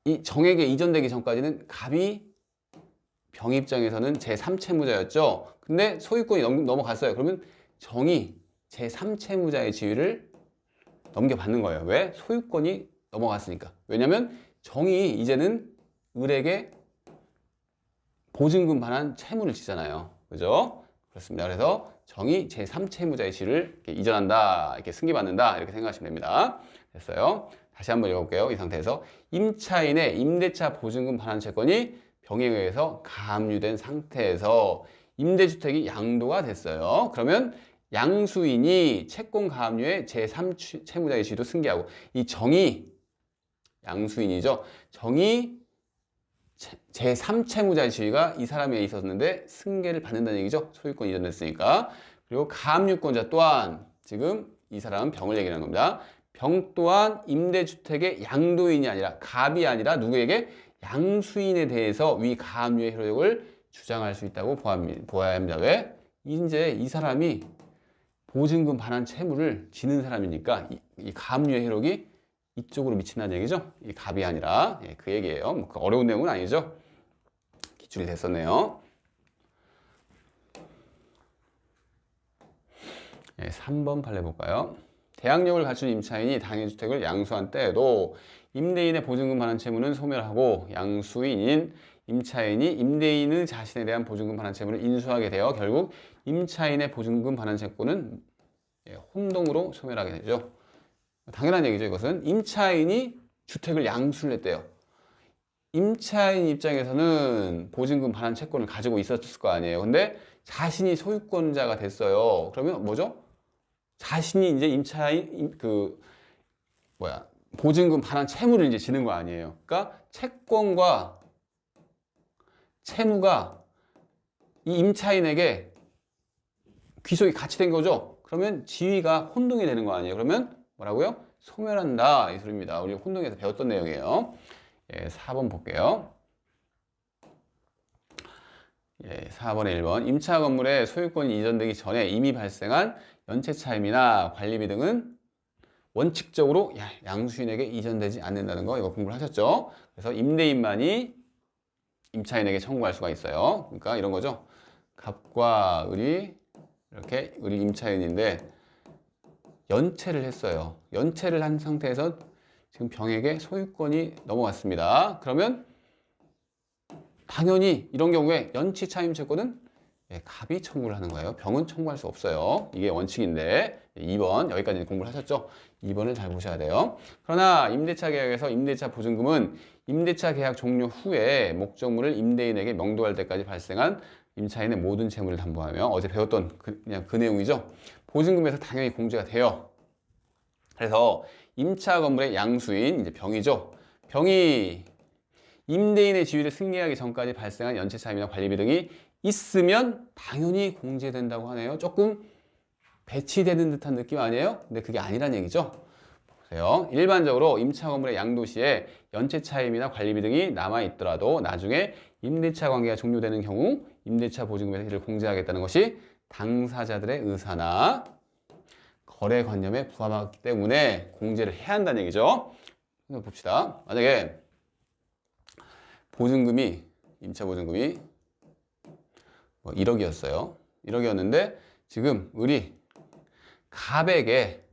이 정에게 이전되기 전까지는 갑이 병 입장에서는 제3채무자였죠. 근데 소유권이 넘어갔어요. 그러면 정이 제3채무자의 지위를 넘겨받는 거예요. 왜? 소유권이 넘어갔으니까. 왜냐면 정이 이제는 을에게 보증금 반환 채무를 지잖아요. 그죠? 그렇습니다. 그래서 정이 제3채무자의 지위를 이렇게 이전한다, 이렇게 승계받는다, 이렇게 생각하시면 됩니다. 됐어요? 다시 한번 읽어볼게요. 이 상태에서 임차인의 임대차 보증금 반환 채권이 병에 의해서 가압류된 상태에서 임대주택이 양도가 됐어요. 그러면 양수인이 채권 가압류의 제3채무자의 지위도 승계하고, 이 정이 양수인이죠. 정이 제3채무자의 지위가 이 사람에 있었는데 승계를 받는다는 얘기죠. 소유권 이전됐으니까. 그리고 가압류권자 또한 지금 이 사람은 병을 얘기하는 겁니다. 병 또한 임대주택의 양도인이 아니라, 갑이 아니라 누구에게? 양수인에 대해서 위 가압류의 효력을 주장할 수 있다고 보아야 합니다. 왜? 이제 이 사람이 보증금 반환 채무를 지는 사람이니까 이 가압류의 효력이 이쪽으로 미친다는 얘기죠. 이 갑이 아니라, 예, 그 얘기예요. 뭐 어려운 내용은 아니죠. 기출이 됐었네요. 예, 3번 판례 볼까요? 대항력을 갖춘 임차인이 당해주택을 양수한 때에도 임대인의 보증금 반환 채무는 소멸하고 양수인인 임차인이 임대인의 자신에 대한 보증금 반환 채무를 인수하게 되어 결국 임차인의 보증금 반환 채권은 혼동으로 소멸하게 되죠. 당연한 얘기죠. 이것은 임차인이 주택을 양수를 했대요. 임차인 입장에서는 보증금 반환 채권을 가지고 있었을 거 아니에요. 근데 자신이 소유권자가 됐어요. 그러면 뭐죠? 자신이 이제 보증금 반환 채무를 이제 지는 거 아니에요. 그러니까 채권과 채무가 이 임차인에게 귀속이 같이 된 거죠. 그러면 지위가 혼동이 되는 거 아니에요. 그러면 뭐라고요? 소멸한다, 이 소리입니다. 우리 혼동에서 배웠던 내용이에요. 예, 4번 볼게요. 예, 4번에 1번. 임차 건물에 소유권이 이전되기 전에 이미 발생한 연체 차임이나 관리비 등은 원칙적으로 양수인에게 이전되지 않는다는 거, 이거 공부를 하셨죠? 그래서 임대인만이 임차인에게 청구할 수가 있어요. 그러니까 이런 거죠. 갑과 을이 이렇게, 을이 임차인인데 연체를 했어요. 연체를 한 상태에서 지금 병에게 소유권이 넘어갔습니다. 그러면 당연히 이런 경우에 연치 차임 채권은 갑이 청구를 하는 거예요. 병은 청구할 수 없어요. 이게 원칙인데 2번 여기까지 공부를 하셨죠? 2번을 잘 보셔야 돼요. 그러나 임대차 계약에서 임대차 보증금은 임대차 계약 종료 후에 목적물을 임대인에게 명도할 때까지 발생한 임차인의 모든 채무를 담보하며, 어제 배웠던 그냥 그 내용이죠. 보증금에서 당연히 공제가 돼요. 그래서 임차 건물의 양수인 이제 병이죠. 병이 임대인의 지위를 승계하기 전까지 발생한 연체 차임이나 관리비 등이 있으면 당연히 공제된다고 하네요. 조금 배치되는 듯한 느낌 아니에요? 근데 그게 아니란 얘기죠. 보세요. 일반적으로 임차 건물의 양도 시에 연체 차임이나 관리비 등이 남아 있더라도 나중에 임대차 관계가 종료되는 경우 임대차 보증금에서 이를 공제하겠다는 것이 당사자들의 의사나 거래관념에 부합하기 때문에 공제를 해야 한다는 얘기죠. 봅시다. 만약에 보증금이, 임차 보증금이 1억이었어요. 1억이었는데 지금 을이 갑에게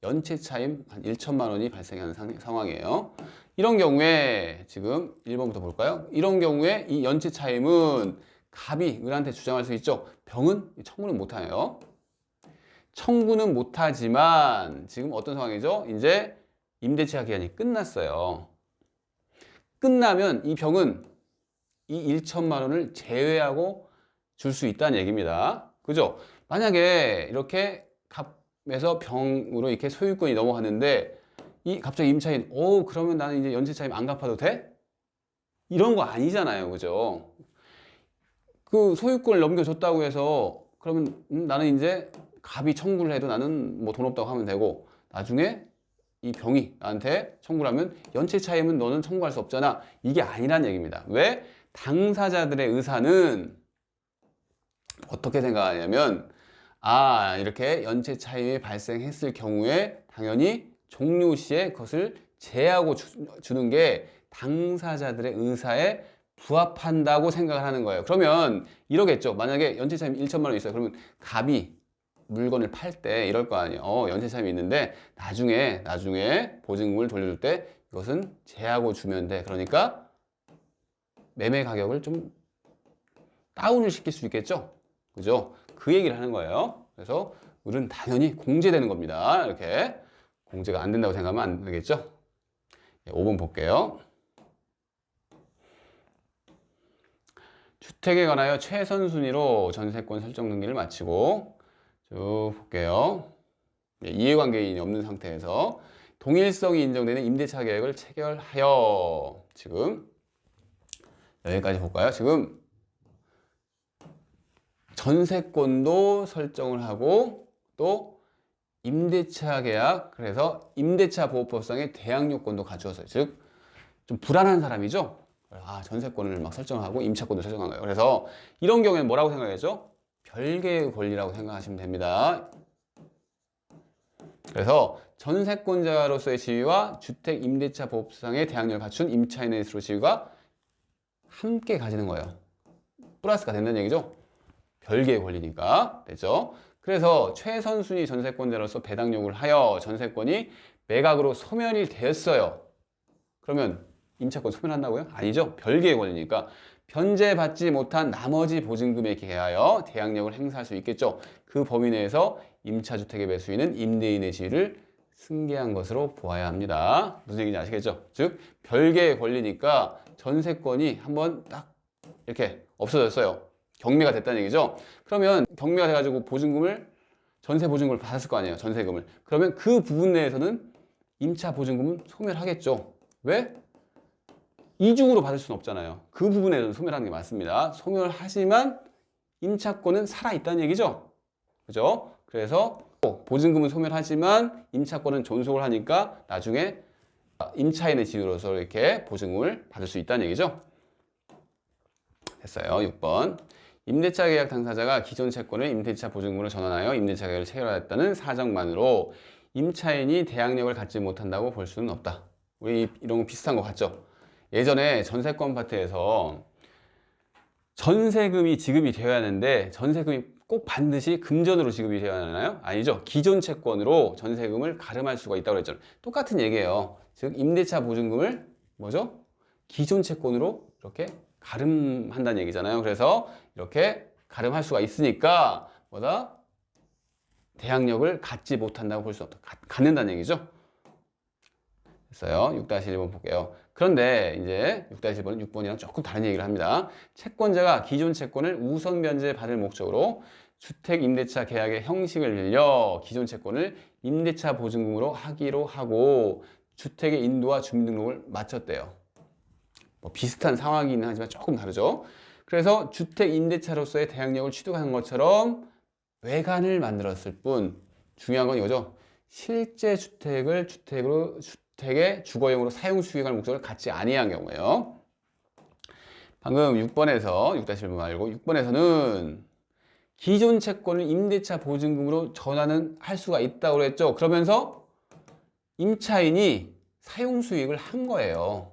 연체 차임 한 1천만 원이 발생하는 상황이에요. 이런 경우에 지금 1번부터 볼까요? 이런 경우에 이 연체 차임은 갑이 을한테 주장할 수 있죠. 병은 청구는 못하네요. 청구는 못하지만 지금 어떤 상황이죠? 이제 임대차 기한이 끝났어요. 끝나면 이 병은 이 1천만 원을 제외하고 줄 수 있다는 얘기입니다. 그죠? 만약에 이렇게 갑에서 병으로 이렇게 소유권이 넘어갔는데 갑자기 임차인, 그러면 나는 이제 연체차임 안 갚아도 돼? 이런 거 아니잖아요. 그죠? 그 소유권을 넘겨줬다고 해서 그러면 나는 이제 갑이 청구를 해도 나는 뭐 돈 없다고 하면 되고, 나중에 이 병이 나한테 청구를 하면 연체차임은 너는 청구할 수 없잖아. 이게 아니란 얘기입니다. 왜? 당사자들의 의사는 어떻게 생각하냐면, 이렇게 연체차임이 발생했을 경우에 당연히 종료시에 그것을 제하고 주는 게 당사자들의 의사에 부합한다고 생각을 하는 거예요. 그러면 이러겠죠. 만약에 연체차임 1천만 원 있어요. 그러면 갑이 물건을 팔 때 이럴 거 아니에요. 연체차임이 있는데 나중에 보증금을 돌려줄 때 이것은 제하고 주면 돼. 그러니까 매매 가격을 좀 다운을 시킬 수 있겠죠. 그죠? 그 얘기를 하는 거예요. 그래서 을은 당연히 공제되는 겁니다. 이렇게 공제가 안 된다고 생각하면 안 되겠죠. 5번 볼게요. 주택에 관하여 최선 순위로 전세권 설정 등기를 마치고 쭉 볼게요. 이해관계인이 없는 상태에서 동일성이 인정되는 임대차 계약을 체결하여, 지금 여기까지 볼까요? 지금 전세권도 설정을 하고 또 임대차 계약, 그래서 임대차 보호법상의 대항 요건도 갖추었어요. 즉 좀 불안한 사람이죠. 전세권을 막 설정하고 임차권도 설정한 거예요. 그래서 이런 경우에는 뭐라고 생각하죠? 별개의 권리라고 생각하시면 됩니다. 그래서 전세권자로서의 지위와 주택 임대차 보호법상의 대항력을 갖춘 임차인으로서의 지위가 함께 가지는 거예요. 플러스가 된다는 얘기죠. 별개의 권리니까. 됐죠? 그래서 최선순위 전세권자로서 배당 요구를 하여 전세권이 매각으로 소멸이 되었어요. 그러면 임차권 소멸한다고요? 아니죠. 별개의 권리니까 변제받지 못한 나머지 보증금에 기하여 대항력을 행사할 수 있겠죠. 그 범위 내에서 임차주택의 매수인은 임대인의 지위를 승계한 것으로 보아야 합니다. 무슨 얘기인지 아시겠죠? 즉 별개의 권리니까 전세권이 한번 딱 이렇게 없어졌어요. 경매가 됐다는 얘기죠. 그러면 경매가 돼가지고 전세 보증금을 받았을 거 아니에요. 전세금을. 그러면 그 부분 내에서는 임차 보증금은 소멸하겠죠. 왜? 이중으로 받을 수는 없잖아요. 그 부분에서는 소멸하는 게 맞습니다. 소멸하지만 임차권은 살아있다는 얘기죠. 그죠? 그래서 보증금은 소멸하지만 임차권은 존속을 하니까 나중에 임차인의 지위로서 이렇게 보증금을 받을 수 있다는 얘기죠. 됐어요. 6번. 임대차 계약 당사자가 기존 채권을 임대차 보증금으로 전환하여 임대차 계약을 체결하였다는 사정만으로 임차인이 대항력을 갖지 못한다고 볼 수는 없다. 우리 이런 거 비슷한 거 같죠? 예전에 전세권 파트에서 전세금이 지급이 되어야 하는데 전세금이 꼭 반드시 금전으로 지급이 되어야 하나요? 아니죠. 기존 채권으로 전세금을 가름할 수가 있다고 했죠. 똑같은 얘기예요. 즉 임대차 보증금을 뭐죠? 기존 채권으로 이렇게 가름한다는 얘기잖아요. 그래서 이렇게 가름할 수가 있으니까 대항력을 갖지 못한다고 볼 수 없다. 갖는다는 얘기죠. 됐어요. 6-1번 볼게요. 그런데 이제 6-1번은 6번이랑 조금 다른 얘기를 합니다. 채권자가 기존 채권을 우선 변제 받을 목적으로 주택 임대차 계약의 형식을 빌려 기존 채권을 임대차 보증금으로 하기로 하고 주택의 인도와 주민등록을 마쳤대요. 뭐 비슷한 상황이긴 하지만 조금 다르죠. 그래서 주택 임대차로서의 대항력을 취득한 것처럼 외관을 만들었을 뿐 중요한 건 이거죠. 실제 주택의 주거용으로 사용 수익할 목적을 갖지 아니한 경우예요. 방금 6번에서 6-1번 말고 6번에서는 기존 채권을 임대차 보증금으로 전환은 할 수가 있다고 그랬죠. 그러면서 임차인이 사용 수익을 한 거예요.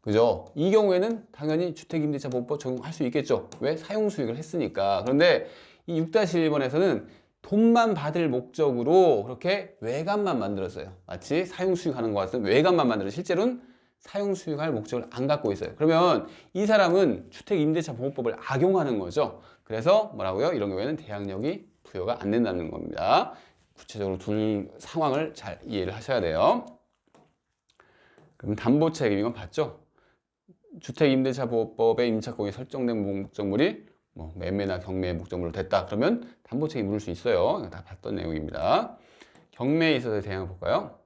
그죠? 이 경우에는 당연히 주택임대차보호법 적용할 수 있겠죠. 왜? 사용 수익을 했으니까. 그런데 이 6-1번에서는 돈만 받을 목적으로 그렇게 외관만 만들었어요. 마치 사용수익하는 것 같은 외관만 만들어 실제로는 사용수익할 목적을 안 갖고 있어요. 그러면 이 사람은 주택임대차보호법을 악용하는 거죠. 그래서 뭐라고요? 이런 경우에는 대항력이 부여가 안 된다는 겁니다. 구체적으로 둘 상황을 잘 이해를 하셔야 돼요. 그럼 담보책임 이건 봤죠? 주택임대차보호법에 임차권이 설정된 목적물이 뭐 매매나 경매의 목적물로 됐다. 그러면 담보책임 물을 수 있어요. 다 봤던 내용입니다. 경매에 있어서 대항을 볼까요?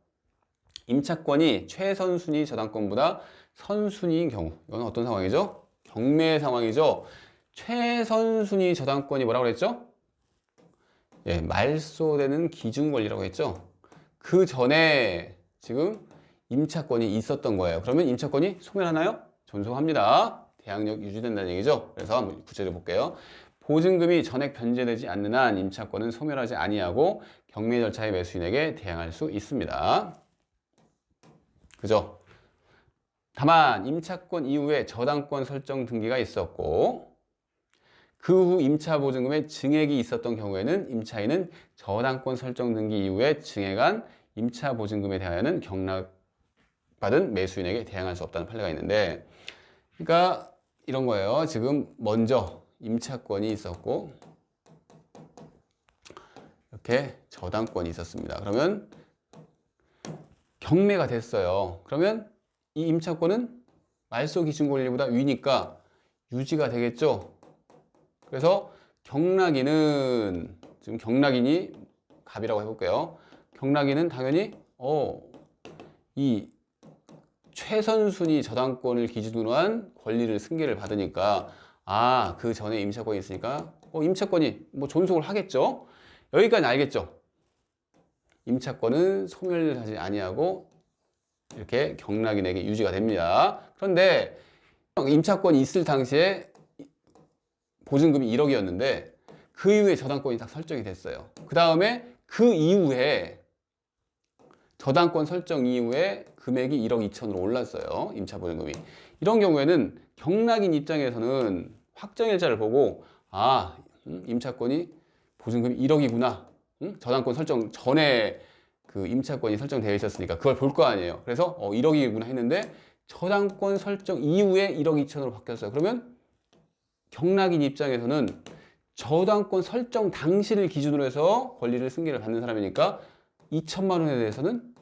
임차권이 최선순위 저당권보다 선순위인 경우. 이건 어떤 상황이죠? 경매 상황이죠. 최선순위 저당권이 뭐라고 그랬죠? 예, 말소되는 기준 권리라고 했죠. 그 전에 지금 임차권이 있었던 거예요. 그러면 임차권이 소멸하나요? 존속합니다. 대항력 유지된다는 얘기죠. 그래서 한번 구체적으로 볼게요. 보증금이 전액 변제되지 않는 한 임차권은 소멸하지 아니하고 경매 절차의 매수인에게 대항할 수 있습니다. 그죠? 다만 임차권 이후에 저당권 설정 등기가 있었고 그 후 임차보증금의 증액이 있었던 경우에는 임차인은 저당권 설정 등기 이후에 증액한 임차보증금에 대하여는 경락받은 매수인에게 대항할 수 없다는 판례가 있는데, 그러니까 이런 거예요. 지금 먼저 임차권이 있었고 이렇게 저당권이 있었습니다. 그러면 경매가 됐어요. 그러면 이 임차권은 말소 기준 권리보다 위니까 유지가 되겠죠. 그래서 경락인은 지금 경락인이 갑이라고 해볼게요. 경락인은 당연히 이 최선순위 저당권을 기준으로 한 권리를 승계를 받으니까 그 전에 임차권이 있으니까 임차권이 뭐 존속을 하겠죠. 여기까지 알겠죠. 임차권은 소멸하지 아니하고 이렇게 경락인에게 유지가 됩니다. 그런데 임차권이 있을 당시에 보증금이 1억이었는데 그 이후에 저당권이 딱 설정이 됐어요. 그 다음에 그 이후에 저당권 설정 이후에 금액이 1억 2천으로 올랐어요. 임차보증금이. 이런 경우에는 경락인 입장에서는 확정일자를 보고 임차권이 보증금이 1억이구나. 저당권 설정 전에 그 임차권이 설정되어 있었으니까 그걸 볼 거 아니에요. 그래서 1억이구나 했는데 저당권 설정 이후에 1억 2천으로 바뀌었어요. 그러면 경락인 입장에서는 저당권 설정 당시를 기준으로 해서 권리를 승계를 받는 사람이니까 2천만 원에 대해서는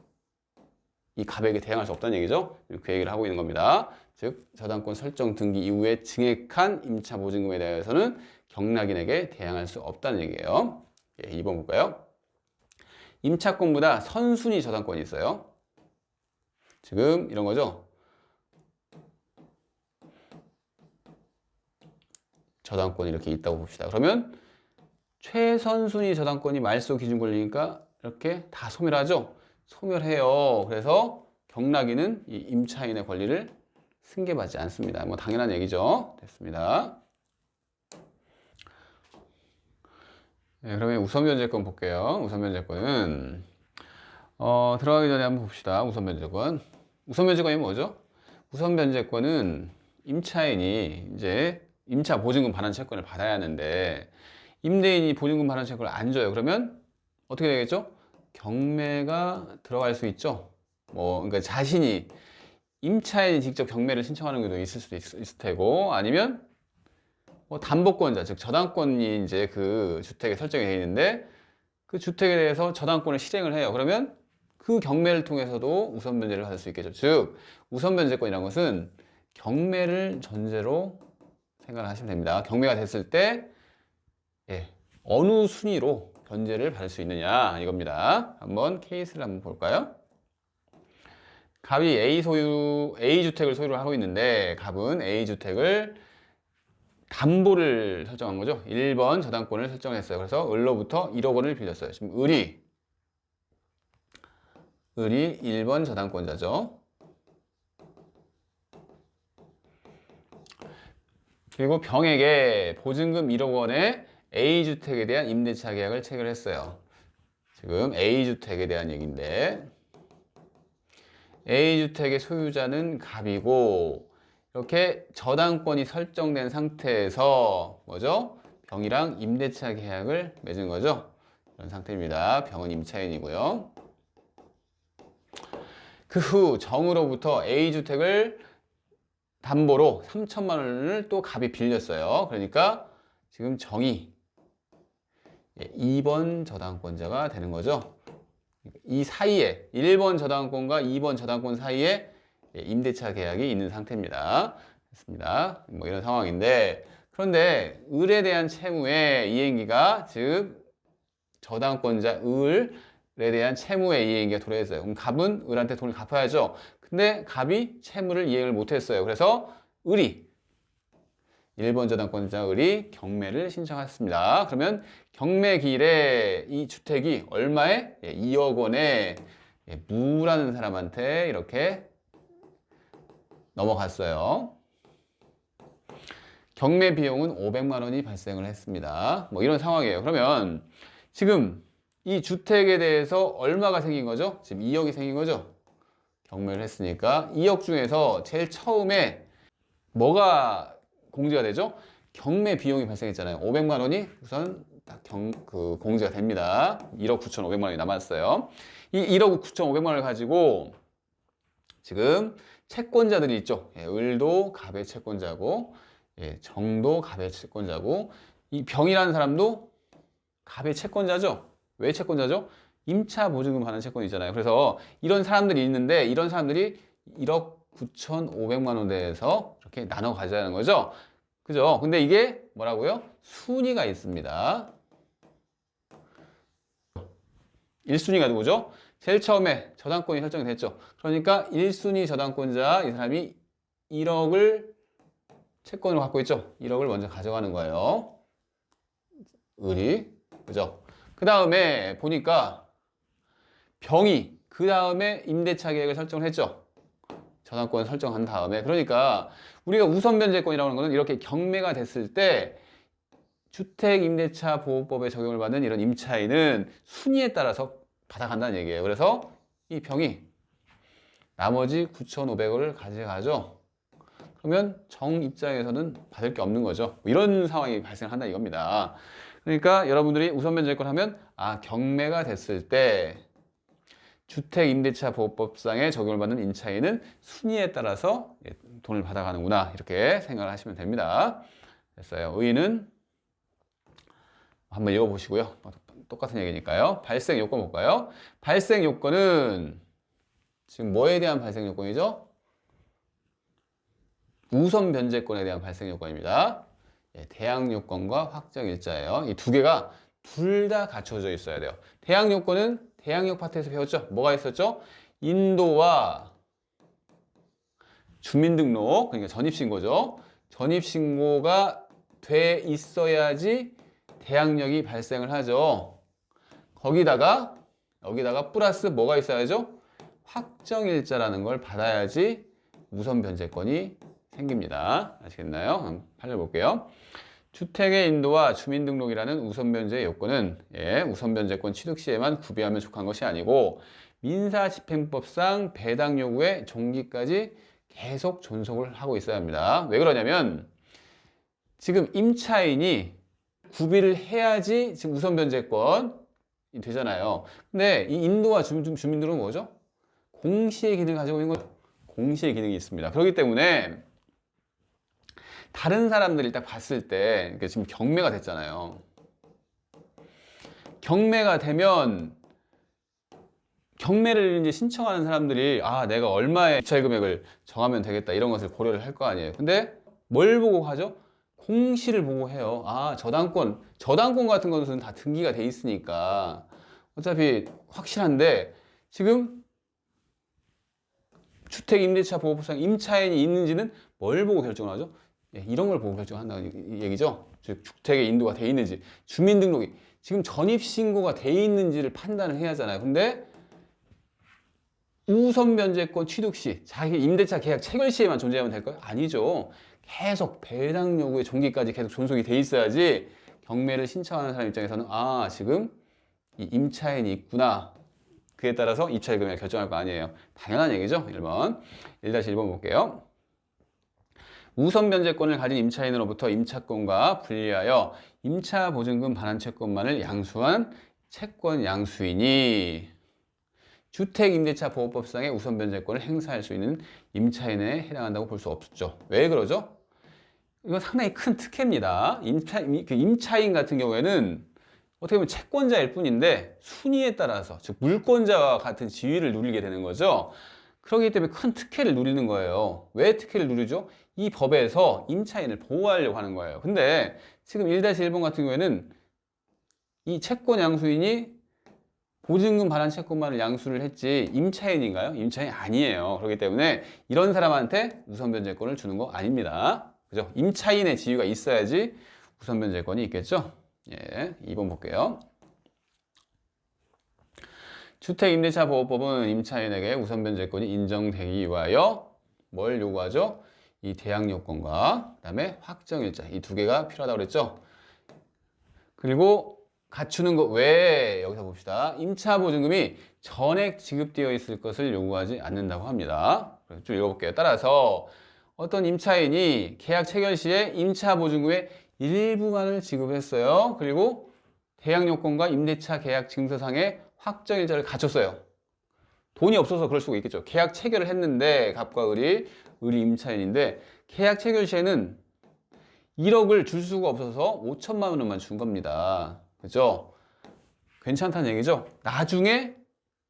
이 갑에게 대항할 수 없다는 얘기죠. 그 얘기를 하고 있는 겁니다. 즉 저당권 설정 등기 이후에 증액한 임차 보증금에 대해서는 경락인에게 대항할 수 없다는 얘기예요. 2번 볼까요? 임차권보다 선순위 저당권이 있어요. 지금 이런 거죠. 저당권이 이렇게 있다고 봅시다. 그러면 최선순위 저당권이 말소 기준 권리니까 이렇게 다 소멸하죠. 소멸해요. 그래서 경락인은 이 임차인의 권리를 승계받지 않습니다. 뭐 당연한 얘기죠. 됐습니다. 네, 그러면 우선변제권 볼게요. 우선변제권은 들어가기 전에 한번 봅시다. 우선변제권. 우선변제권이 뭐죠? 우선변제권은 임차인이 이제 임차 보증금 반환 채권을 받아야 하는데 임대인이 보증금 반환 채권을 안 줘요. 그러면 어떻게 되겠죠? 경매가 들어갈 수 있죠. 그러니까 자신이 임차인이 직접 경매를 신청하는 경우도 있을 수도 있을 테고, 아니면 담보권자, 즉 저당권이 이제 그 주택에 설정이 되어 있는데 그 주택에 대해서 저당권을 실행을 해요. 그러면 그 경매를 통해서도 우선 변제를 받을 수 있겠죠. 즉 우선 변제권이라는 것은 경매를 전제로 생각을 하시면 됩니다. 경매가 됐을 때 어느 순위로 변제를 받을 수 있느냐 이겁니다. 한번 케이스를 한번 볼까요? 갑이 A주택을 소유를 하고 있는데 갑은 A주택을 담보를 설정한 거죠. 1번 저당권을 설정했어요. 그래서 을로부터 1억 원을 빌렸어요. 지금 을이 1번 저당권자죠. 그리고 병에게 보증금 1억 원의 A주택에 대한 임대차 계약을 체결했어요. 지금 A주택에 대한 얘기인데 A주택의 소유자는 갑이고 이렇게 저당권이 설정된 상태에서 뭐죠? 병이랑 임대차 계약을 맺은 거죠. 이런 상태입니다. 병은 임차인이고요. 그 후 정으로부터 A주택을 담보로 3천만 원을 또 갑이 빌렸어요. 그러니까 지금 정이 2번 저당권자가 되는 거죠. 이 사이에 1번 저당권과 2번 저당권 사이에 임대차 계약이 있는 상태입니다. 됐습니다. 뭐 이런 상황인데, 그런데 을에 대한 채무의 이행기가, 즉 저당권자 을에 대한 채무의 이행기가 도래했어요. 그럼 갑은 을한테 돈을 갚아야죠. 근데 갑이 채무를 이행을 못했어요. 그래서 을이 1번 저당권자 을이 경매를 신청했습니다. 그러면 경매 기일에 이 주택이 얼마에? 2억 원에 무라는 사람한테 이렇게 넘어갔어요. 경매 비용은 500만 원이 발생을 했습니다. 뭐 이런 상황이에요. 그러면 지금 이 주택에 대해서 얼마가 생긴 거죠? 지금 2억이 생긴 거죠? 경매를 했으니까 2억 중에서 제일 처음에 뭐가 공제가 되죠? 경매 비용이 발생했잖아요. 500만 원이 우선 딱 공제가 됩니다. 1억 9,500만 원이 남았어요. 이 1억 9,500만 원을 가지고 지금 채권자들이 있죠. 을도 갑의 채권자고, 정도 갑의 채권자고, 이 병이라는 사람도 갑의 채권자죠. 왜 채권자죠? 임차 보증금 받는 채권이 있잖아요. 그래서 이런 사람들이 있는데, 이런 사람들이 1억 9,500만 원대에서 이렇게 나눠 가자는 거죠. 그죠? 근데 이게 뭐라고요? 순위가 있습니다. 1순위가 누구죠? 제일 처음에 저당권이 설정이 됐죠. 그러니까 1순위 저당권자, 이 사람이 1억을 채권으로 갖고 있죠. 1억을 먼저 가져가는 거예요. 을이. 그죠? 그 다음에 보니까 병이 그 다음에 임대차 계획을 설정을 했죠. 저당권 설정한 다음에. 그러니까 우리가 우선 변제권이라고 하는 거는 이렇게 경매가 됐을 때 주택임대차보호법에 적용을 받는 이런 임차인은 순위에 따라서 받아간다는 얘기예요. 그래서 이 병이 나머지 9,500원을 가져가죠. 그러면 정 입장에서는 받을 게 없는 거죠. 이런 상황이 발생한다 이겁니다. 그러니까 여러분들이 우선 변제권 하면 경매가 됐을 때 주택임대차보호법상에 적용을 받는 임차인은 순위에 따라서 돈을 받아가는구나, 이렇게 생각을 하시면 됩니다. 됐어요. 의의는 한번 읽어보시고요. 똑같은 얘기니까요. 발생 요건 볼까요? 발생 요건은 지금 뭐에 대한 발생 요건이죠? 우선 변제권에 대한 발생 요건입니다. 대항 요건과 확정 일자예요. 이 두 개가 둘 다 갖춰져 있어야 돼요. 대항 요건은 대항력 파트에서 배웠죠? 뭐가 있었죠? 인도와 주민등록, 그러니까 전입신고죠. 전입신고가 돼 있어야지 대항력이 발생을 하죠. 여기다가 플러스 뭐가 있어야죠? 확정일자라는 걸 받아야지 우선 변제권이 생깁니다. 아시겠나요? 팔려볼게요. 주택의 인도와 주민등록이라는 우선 변제 요건은 우선 변제권 취득 시에만 구비하면 족한 것이 아니고 민사집행법상 배당 요구의 종기까지 계속 존속을 하고 있어야 합니다. 왜 그러냐면 지금 임차인이 구비를 해야지 지금 우선 변제권이 되잖아요. 근데 이 인도와 주민등록은 뭐죠? 공시의 기능을 가지고 있는 거죠. 공시의 기능이 있습니다. 그렇기 때문에 다른 사람들이 딱 봤을 때, 그러니까 지금 경매가 됐잖아요. 경매가 되면 경매를 이제 신청하는 사람들이 내가 얼마의 입찰 금액을 정하면 되겠다, 이런 것을 고려를 할 거 아니에요. 근데 뭘 보고 하죠? 공시를 보고 해요. 저당권 같은 것은 다 등기가 돼 있으니까 어차피 확실한데, 지금 주택임대차보호법상 임차인이 있는지는 뭘 보고 결정을 하죠? 이런 걸 보고 결정한다는 얘기죠. 즉 주택의 인도가 돼 있는지, 주민등록이 지금 전입신고가 돼 있는지를 판단을 해야 하잖아요. 근데 우선 변제권 취득 시, 자기 임대차 계약 체결 시에만 존재하면 될까요? 아니죠. 계속 배당 요구의 종기까지 계속 존속이 돼 있어야지 경매를 신청하는 사람 입장에서는 지금 이 임차인이 있구나, 그에 따라서 입찰 금액을 결정할 거 아니에요. 당연한 얘기죠. 1번 1-1번 볼게요. 우선 변제권을 가진 임차인으로부터 임차권과 분리하여 임차 보증금 반환 채권만을 양수한 채권 양수인이 주택임대차보호법상의 우선 변제권을 행사할 수 있는 임차인에 해당한다고 볼 수 없죠. 왜 그러죠? 이건 상당히 큰 특혜입니다. 임차인 같은 경우에는 어떻게 보면 채권자일 뿐인데 순위에 따라서, 즉 물권자와 같은 지위를 누리게 되는 거죠. 그렇기 때문에 큰 특혜를 누리는 거예요. 왜 특혜를 누리죠? 이 법에서 임차인을 보호하려고 하는 거예요. 근데 지금 1-1번 같은 경우에는 이 채권 양수인이 보증금 반환 채권만을 양수를 했지 임차인인가요? 임차인이 아니에요. 그렇기 때문에 이런 사람한테 우선 변제권을 주는 거 아닙니다. 그죠? 임차인의 지위가 있어야지 우선 변제권이 있겠죠? 예, 2번 볼게요. 주택임대차보호법은 임차인에게 우선 변제권이 인정되기 위하여 뭘 요구하죠? 이 대항 요건과 그다음에 확정일자, 이 두 개가 필요하다고 그랬죠? 그리고 갖추는 것 외에 여기서 봅시다. 임차보증금이 전액 지급되어 있을 것을 요구하지 않는다고 합니다. 그래서 쭉 읽어볼게요. 따라서 어떤 임차인이 계약 체결 시에 임차보증금의 일부만을 지급했어요. 그리고 대항요건과 임대차 계약 증서상의 확정일자를 갖췄어요. 돈이 없어서 그럴 수가 있겠죠. 계약 체결을 했는데 갑과 을이 임차인인데 계약 체결 시에는 1억을 줄 수가 없어서 5천만 원만 준 겁니다. 그죠? 괜찮다는 얘기죠? 나중에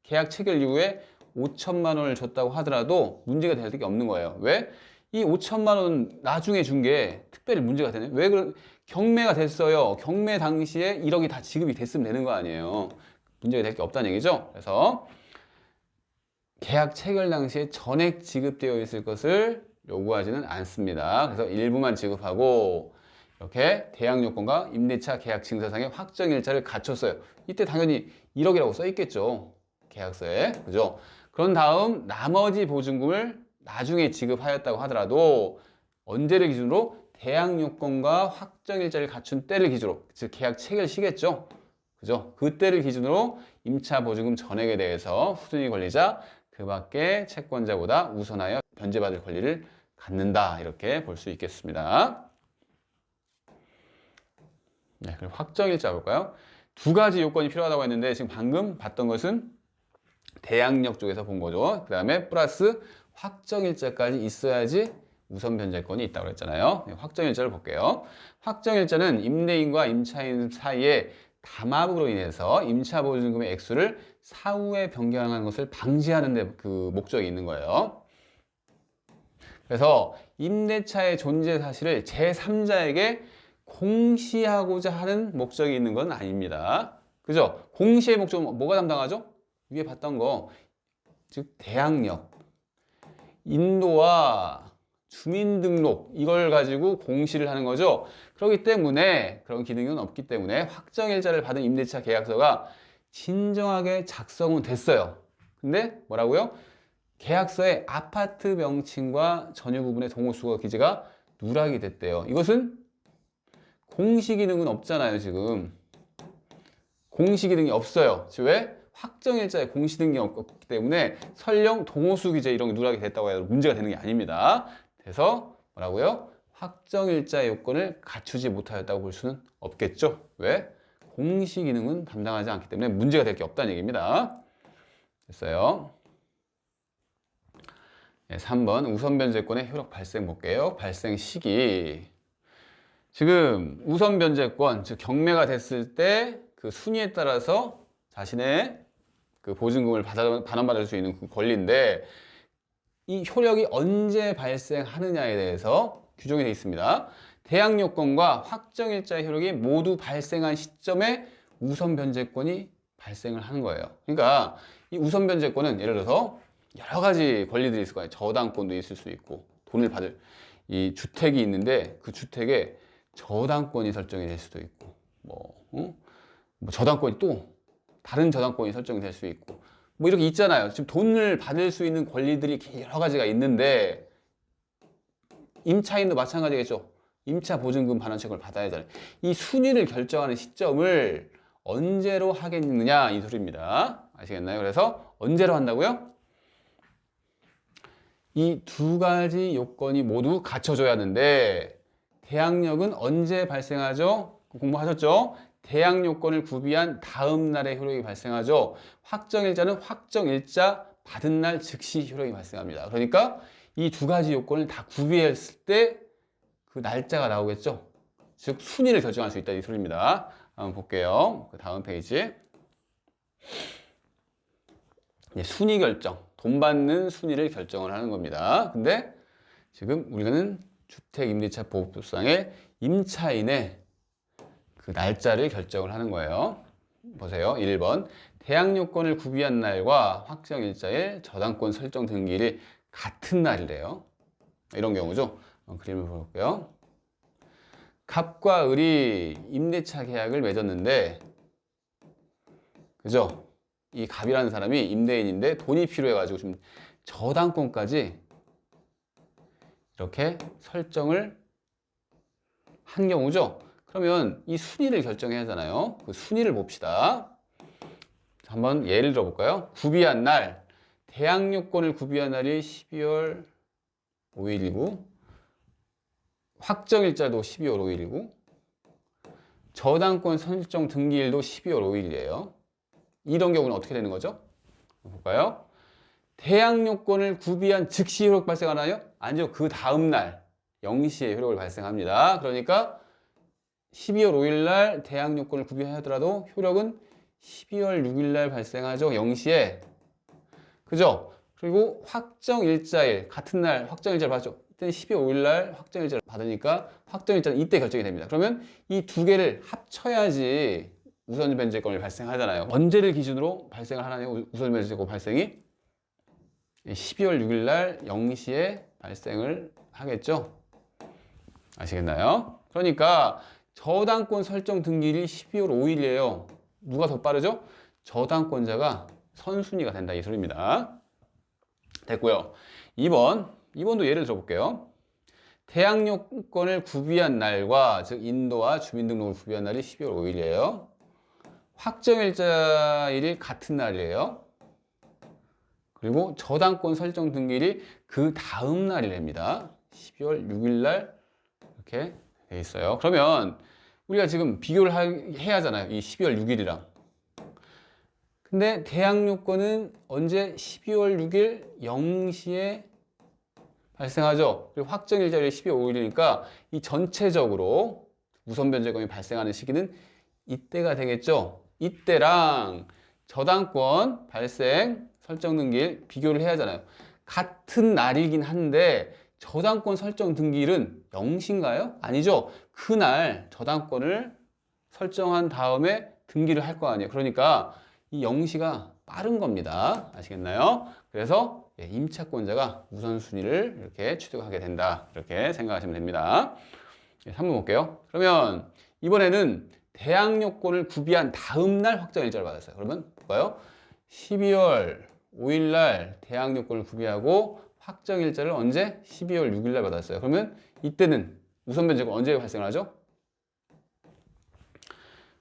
계약 체결 이후에 5천만 원을 줬다고 하더라도 문제가 될 게 없는 거예요. 왜? 이 5천만 원 나중에 준 게 특별히 문제가 되네. 왜 경매가 됐어요. 경매 당시에 1억이 다 지급이 됐으면 되는 거 아니에요. 문제가 될 게 없다는 얘기죠. 그래서 계약 체결 당시에 전액 지급되어 있을 것을 요구하지는 않습니다. 그래서 일부만 지급하고 이렇게 대항 요건과 임대차 계약 증서상의 확정일자를 갖췄어요. 이때 당연히 1억이라고 써 있겠죠. 계약서에. 그죠? 그런 다음 나머지 보증금을 나중에 지급하였다고 하더라도 언제를 기준으로 대항 요건과 확정일자를 갖춘 때를 기준으로, 즉 계약 체결 시겠죠. 그죠? 그때를 기준으로 임차 보증금 전액에 대해서 후순위 권리자 그 밖에 채권자보다 우선하여 변제받을 권리를 갖는다. 이렇게 볼 수 있겠습니다. 네, 그럼 확정일자 볼까요? 두 가지 요건이 필요하다고 했는데 지금 방금 봤던 것은 대항력 쪽에서 본 거죠. 그 다음에 플러스 확정일자까지 있어야지 우선 변제권이 있다고 그랬잖아요. 네, 확정일자를 볼게요. 확정일자는 임대인과 임차인 사이에 담합으로 인해서 임차보증금의 액수를 사후에 변경하는 것을 방지하는 데 그 목적이 있는 거예요. 그래서 임대차의 존재 사실을 제3자에게 공시하고자 하는 목적이 있는 건 아닙니다. 그죠? 공시의 목적은 뭐가 담당하죠? 위에 봤던 거, 즉 대항력, 인도와 주민등록 이걸 가지고 공시를 하는 거죠. 그렇기 때문에 그런 기능은 없기 때문에 확정일자를 받은 임대차 계약서가 진정하게 작성은 됐어요. 근데 뭐라고요? 계약서에 아파트 명칭과 전유 부분의 동호수거 기재가 누락이 됐대요. 이것은 공시 기능은 없잖아요. 지금 공시 기능이 없어요. 왜? 확정일자에 공시 기능이 없기 때문에 설령 동호수 기재 이런 게 누락이 됐다고 해도 문제가 되는 게 아닙니다. 그래서 뭐라고요? 확정일자 요건을 갖추지 못하였다고 볼 수는 없겠죠. 왜? 공시 기능은 담당하지 않기 때문에 문제가 될 게 없다는 얘기입니다. 됐어요. 네, 3번 우선 변제권의 효력 발생 볼게요. 발생 시기. 지금 우선 변제권, 즉 경매가 됐을 때 그 순위에 따라서 자신의 그 보증금을 반환받을 수 있는 그 권리인데 이 효력이 언제 발생하느냐에 대해서 규정이 되어 있습니다. 대항 요건과 확정일자 효력이 모두 발생한 시점에 우선 변제권이 발생을 하는 거예요. 그러니까 이 우선 변제권은 예를 들어서 여러 가지 권리들이 있을 거예요. 저당권도 있을 수 있고 돈을 받을 이 주택이 있는데 그 주택에 저당권이 설정이 될 수도 있고 뭐 저당권이 또 다른 저당권이 설정이 될 수 있고 뭐 이렇게 있잖아요. 지금 돈을 받을 수 있는 권리들이 여러 가지가 있는데 임차인도 마찬가지겠죠. 임차 보증금 반환 채권을 받아야 하잖아요. 이 순위를 결정하는 시점을 언제로 하겠느냐 이 소리입니다. 아시겠나요? 그래서 언제로 한다고요? 이 두 가지 요건이 모두 갖춰져야 하는데 대항력은 언제 발생하죠? 공부하셨죠? 대항 요건을 구비한 다음 날에 효력이 발생하죠. 확정일자는 확정일자 받은 날 즉시 효력이 발생합니다. 그러니까 이 두 가지 요건을 다 구비했을 때 그 날짜가 나오겠죠. 즉 순위를 결정할 수 있다 이 소리입니다. 한번 볼게요. 그 다음 페이지. 순위 결정, 돈 받는 순위를 결정을 하는 겁니다. 근데 지금 우리는 주택임대차 보호법상의 임차인의 그 날짜를 결정을 하는 거예요. 보세요. 1번 대항 요건을 구비한 날과 확정일자일 저당권 설정 등기일이 같은 날이래요. 이런 경우죠. 그림을 볼게요. 갑과 을이 임대차 계약을 맺었는데, 그죠? 이 갑이라는 사람이 임대인인데 돈이 필요해가지고 지금 저당권까지 이렇게 설정을 한 경우죠. 그러면 이 순위를 결정해야 하잖아요. 그 순위를 봅시다. 한번 예를 들어볼까요? 구비한 날, 대항 요건을 구비한 날이 12월 5일이고 확정일자도 12월 5일이고 저당권 설정 등기일도 12월 5일이에요. 이런 경우는 어떻게 되는 거죠? 볼까요? 대항 요건을 구비한 즉시 효력 발생하나요? 아니죠. 그 다음 날 0시에 효력을 발생합니다. 그러니까 12월 5일 날 대항 요건을 구비하더라도 효력은 12월 6일 날 발생하죠. 0시에. 그죠? 그리고 확정일자일 같은 날 확정일자를 받죠. 이때는 12월 5일 날 확정일자를 받으니까 확정일자는 이때 결정이 됩니다. 그러면 이 두 개를 합쳐야지 우선변제권이 발생하잖아요. 언제를 기준으로 발생을 하나요? 우선변제권 발생이 12월 6일 날 0시에 발생을 하겠죠. 아시겠나요? 그러니까 저당권 설정 등기일이 12월 5일이에요. 누가 더 빠르죠? 저당권자가 선순위가 된다 이 소리입니다. 됐고요. 2번도 예를 들어볼게요. 대항 요건을 구비한 날과 즉 인도와 주민등록을 구비한 날이 12월 5일이에요. 확정일자일이 같은 날이에요. 그리고 저당권 설정 등기일이 그 다음 날이랍니다. 12월 6일 날 이렇게 돼 있어요. 그러면 우리가 지금 비교를 해야 하잖아요. 이 12월 6일이랑. 근데 대항 요건은 언제 12월 6일 0시에 발생하죠. 그리고 확정일자일이 12월 5일이니까 이 전체적으로 우선변제권이 발생하는 시기는 이때가 되겠죠. 이때랑 저당권 발생 설정 등기일 비교를 해야 하잖아요. 같은 날이긴 한데 저당권 설정 등기일은 0시인가요? 아니죠. 그날 저당권을 설정한 다음에 등기를 할 거 아니에요. 그러니까 이 0시가 빠른 겁니다. 아시겠나요? 그래서 임차권자가 우선순위를 이렇게 취득하게 된다. 이렇게 생각하시면 됩니다. 3번 볼게요. 그러면 이번에는 대항 요건을 구비한 다음 날 확정일자를 받았어요. 그러면 볼까요? 12월 5일 날 대항 요건을 구비하고 확정일자를 언제? 12월 6일 날 받았어요. 그러면 이때는 우선변제권 언제 발생하죠?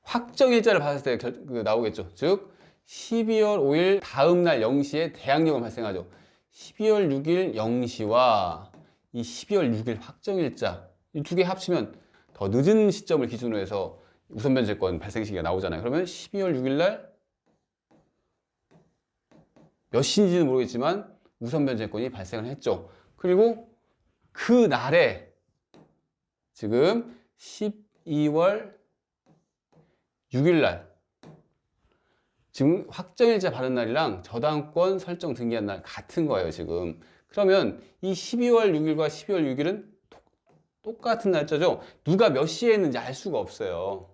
확정일자를 받았을 때 나오겠죠. 즉 12월 5일 다음 날 0시에 대항 요건 발생하죠. 12월 6일 0시와 이 12월 6일 확정일자 이 두 개 합치면 더 늦은 시점을 기준으로 해서 우선변제권 발생 시기가 나오잖아요. 그러면 12월 6일 날 몇 시인지는 모르겠지만 우선변제권이 발생을 했죠. 그리고 그 날에 지금 12월 6일 날 지금 확정일자 받은 날이랑 저당권 설정 등기한 날 같은 거예요, 지금. 그러면 이 12월 6일과 12월 6일은 똑같은 날짜죠. 누가 몇 시에 했는지 알 수가 없어요.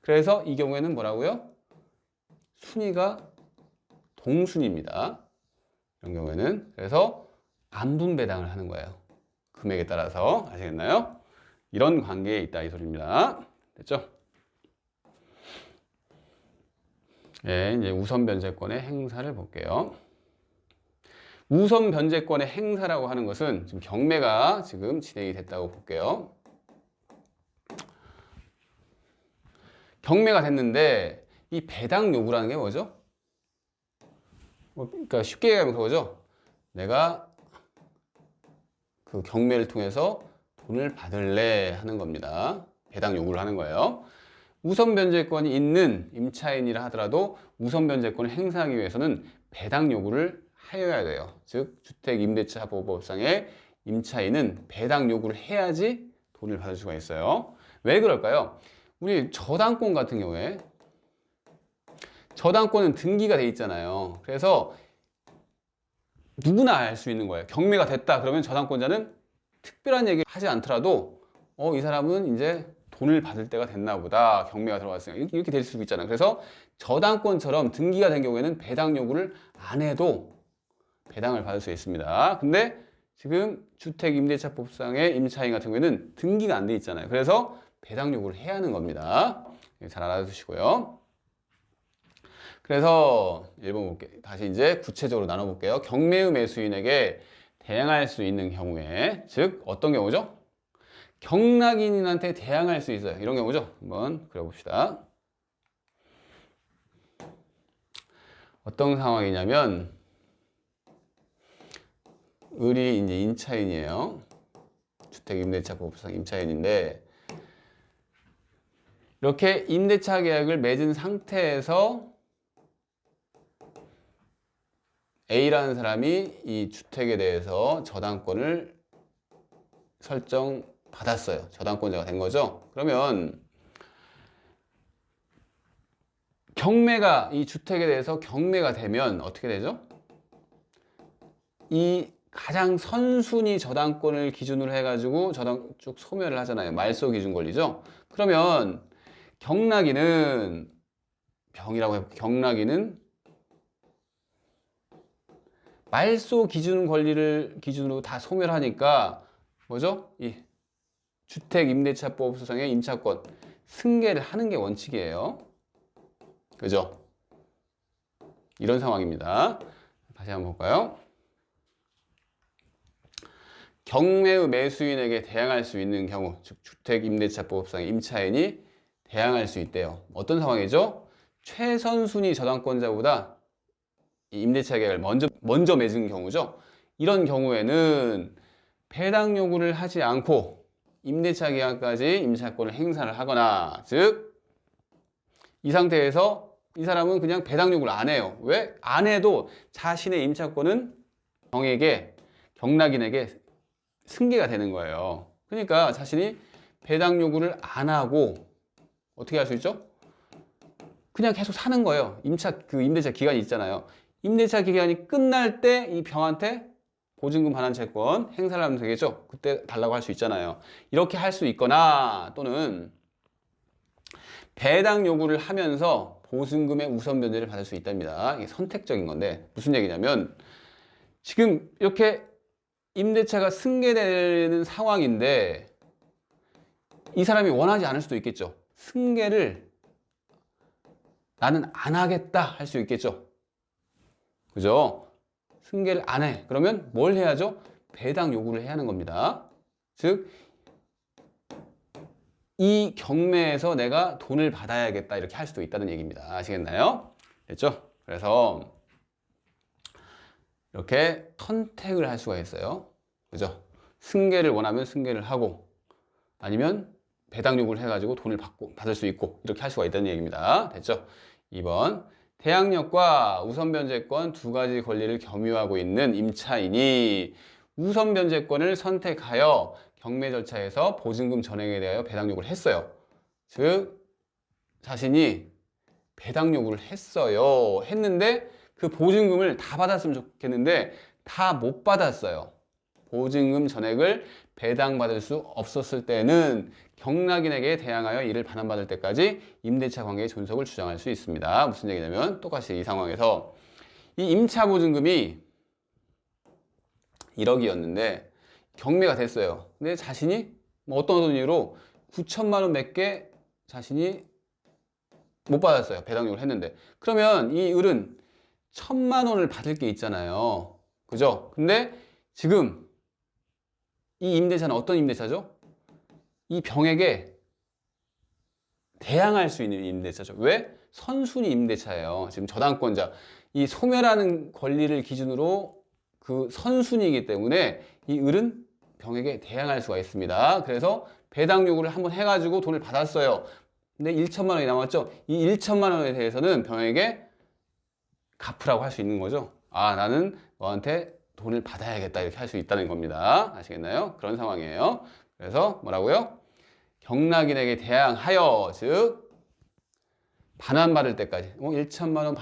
그래서 이 경우에는 뭐라고요? 순위가 동순위입니다. 이런 경우에는. 그래서 안분배당을 하는 거예요. 금액에 따라서. 아시겠나요? 이런 관계에 있다 이 소리입니다. 됐죠? 네, 이제 우선 변제권의 행사를 볼게요. 우선 변제권의 행사라고 하는 것은 지금 경매가 지금 진행이 됐다고 볼게요. 경매가 됐는데 이 배당 요구라는 게 뭐죠? 그러니까 쉽게 얘기하면 그거죠. 내가 그 경매를 통해서 돈을 받을래 하는 겁니다. 배당 요구를 하는 거예요. 우선 변제권이 있는 임차인이라 하더라도 우선 변제권을 행사하기 위해서는 배당 요구를 하여야 돼요. 즉 주택임대차보호법상의 임차인은 배당 요구를 해야지 돈을 받을 수가 있어요. 왜 그럴까요? 우리 저당권 같은 경우에 저당권은 등기가 돼 있잖아요. 그래서 누구나 알 수 있는 거예요. 경매가 됐다 그러면 저당권자는 특별한 얘기 하지 않더라도 이 사람은 이제 돈을 받을 때가 됐나 보다. 경매가 들어왔으니까 이렇게 될 수 있잖아요. 그래서 저당권처럼 등기가 된 경우에는 배당 요구를 안 해도 배당을 받을 수 있습니다. 근데 지금 주택임대차법상의 임차인 같은 경우에는 등기가 안 돼 있잖아요. 그래서 배당 요구를 해야 하는 겁니다. 잘 알아두시고요. 그래서 1번 볼게요. 다시 이제 구체적으로 나눠볼게요. 경매의 매수인에게 대항할 수 있는 경우에, 즉 어떤 경우죠? 경락인한테 대항할 수 있어요. 이런 경우죠. 한번 그려봅시다. 어떤 상황이냐면 을이 이제 임차인이에요. 주택임대차법상 임차인인데 이렇게 임대차 계약을 맺은 상태에서 A라는 사람이 이 주택에 대해서 저당권을 설정받았어요. 저당권자가 된 거죠. 그러면 경매가 이 주택에 대해서 경매가 되면 어떻게 되죠? 이 가장 선순위 저당권을 기준으로 해가지고 저당 쭉 소멸을 하잖아요. 말소 기준 권리죠. 그러면 경락인은 병이라고 해볼게요. 경락인은 말소 기준 권리를 기준으로 다 소멸하니까 뭐죠? 이 주택임대차법 소상의 임차권 승계를 하는 게 원칙이에요. 그죠? 이런 상황입니다. 다시 한번 볼까요? 경매의 매수인에게 대항할 수 있는 경우, 즉 주택임대차법상의 임차인이 대항할 수 있대요. 어떤 상황이죠? 최선순위 저당권자보다 이 임대차 계약을 먼저 맺은 경우죠. 이런 경우에는 배당 요구를 하지 않고 임대차 계약까지 임차권을 행사를 하거나, 즉 이 상태에서 이 사람은 그냥 배당 요구를 안 해요. 왜? 안 해도 자신의 임차권은 경락인에게 승계가 되는 거예요. 그러니까 자신이 배당 요구를 안 하고 어떻게 할 수 있죠? 그냥 계속 사는 거예요. 임대차 기간이 있잖아요. 임대차 기간이 끝날 때 이 병한테 보증금 반환 채권 행사를 하면 되겠죠. 그때 달라고 할 수 있잖아요. 이렇게 할 수 있거나 또는 배당 요구를 하면서 보증금의 우선 변제를 받을 수 있답니다. 이게 선택적인 건데 무슨 얘기냐면 지금 이렇게 임대차가 승계되는 상황인데 이 사람이 원하지 않을 수도 있겠죠. 승계를 나는 안 하겠다 할 수 있겠죠. 그죠? 승계를 안 해. 그러면 뭘 해야죠? 배당 요구를 해야 하는 겁니다. 즉, 이 경매에서 내가 돈을 받아야겠다 이렇게 할 수도 있다는 얘기입니다. 아시겠나요? 됐죠? 그래서 이렇게 선택을 할 수가 있어요. 그죠? 승계를 원하면 승계를 하고 아니면 배당 요구를 해가지고 돈을 받을 수 있고 이렇게 할 수가 있다는 얘기입니다. 됐죠? 2번 대항력과 우선 변제권 두 가지 권리를 겸유하고 있는 임차인이 우선 변제권을 선택하여 경매 절차에서 보증금 전액에 대하여 배당 요구를 했어요. 즉 자신이 배당 요구를 했는데 그 보증금을 다 받았으면 좋겠는데 다 못 받았어요. 보증금 전액을 배당받을 수 없었을 때는 경락인에게 대항하여 이를 반환받을 때까지 임대차 관계의 존속을 주장할 수 있습니다. 무슨 얘기냐면 똑같이 이 상황에서 이 임차 보증금이 1억이었는데 경매가 됐어요. 근데 자신이 어떤 이유로 9천만 원 몇 개 자신이 못 받았어요. 배당 요구를 했는데. 그러면 이 을은 1,000만 원을 받을 게 있잖아요. 그죠? 근데 지금 이 임대차는 어떤 임대차죠? 이 병에게 대항할 수 있는 임대차죠. 왜? 선순위 임대차예요. 지금 저당권자. 이 소멸하는 권리를 기준으로 그 선순위이기 때문에 이 을은 병에게 대항할 수가 있습니다. 그래서 배당 요구를 한번 해가지고 돈을 받았어요. 근데 1천만 원이 남았죠. 이 1천만 원에 대해서는 병에게 갚으라고 할 수 있는 거죠. 아, 나는 너한테 돈을 받아야겠다 이렇게 할 수 있다는 겁니다. 아시겠나요? 그런 상황이에요. 그래서 뭐라고요? 경락인에게 대항하여, 즉 반환받을 때까지 1천만 원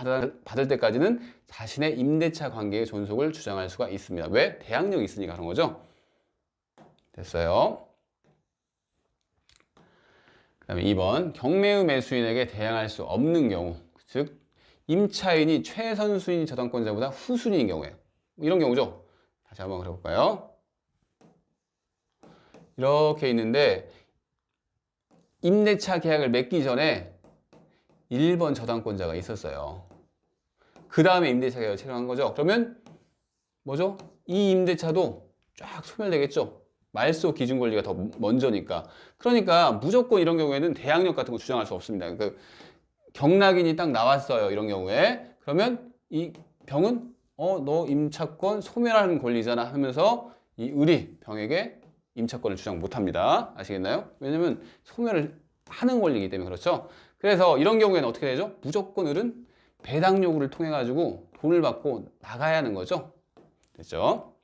받을 때까지는 자신의 임대차 관계의 존속을 주장할 수가 있습니다. 왜? 대항력이 있으니까 그런 거죠. 됐어요. 그 다음에 2번 경매의 매수인에게 대항할 수 없는 경우, 즉 임차인이 최선순위 저당권자보다 후순위인 경우에 이런 경우죠. 다시 한번 그려볼까요? 이렇게 있는데 임대차 계약을 맺기 전에 1번 저당권자가 있었어요. 그 다음에 임대차 계약을 체결한 거죠. 그러면 뭐죠? 이 임대차도 쫙 소멸되겠죠. 말소 기준 권리가 더 먼저니까. 그러니까 무조건 이런 경우에는 대항력 같은 거 주장할 수 없습니다. 그 경락인이 딱 나왔어요. 이런 경우에. 그러면 이 병은 너 임차권 소멸하는 권리잖아 하면서 이 을이 병에게 임차권을 주장 못합니다. 아시겠나요? 왜냐면 소멸을 하는 권리이기 때문에 그렇죠. 그래서 이런 경우에는 어떻게 되죠? 무조건 을은 배당 요구를 통해 가지고 돈을 받고 나가야 하는 거죠. 됐죠?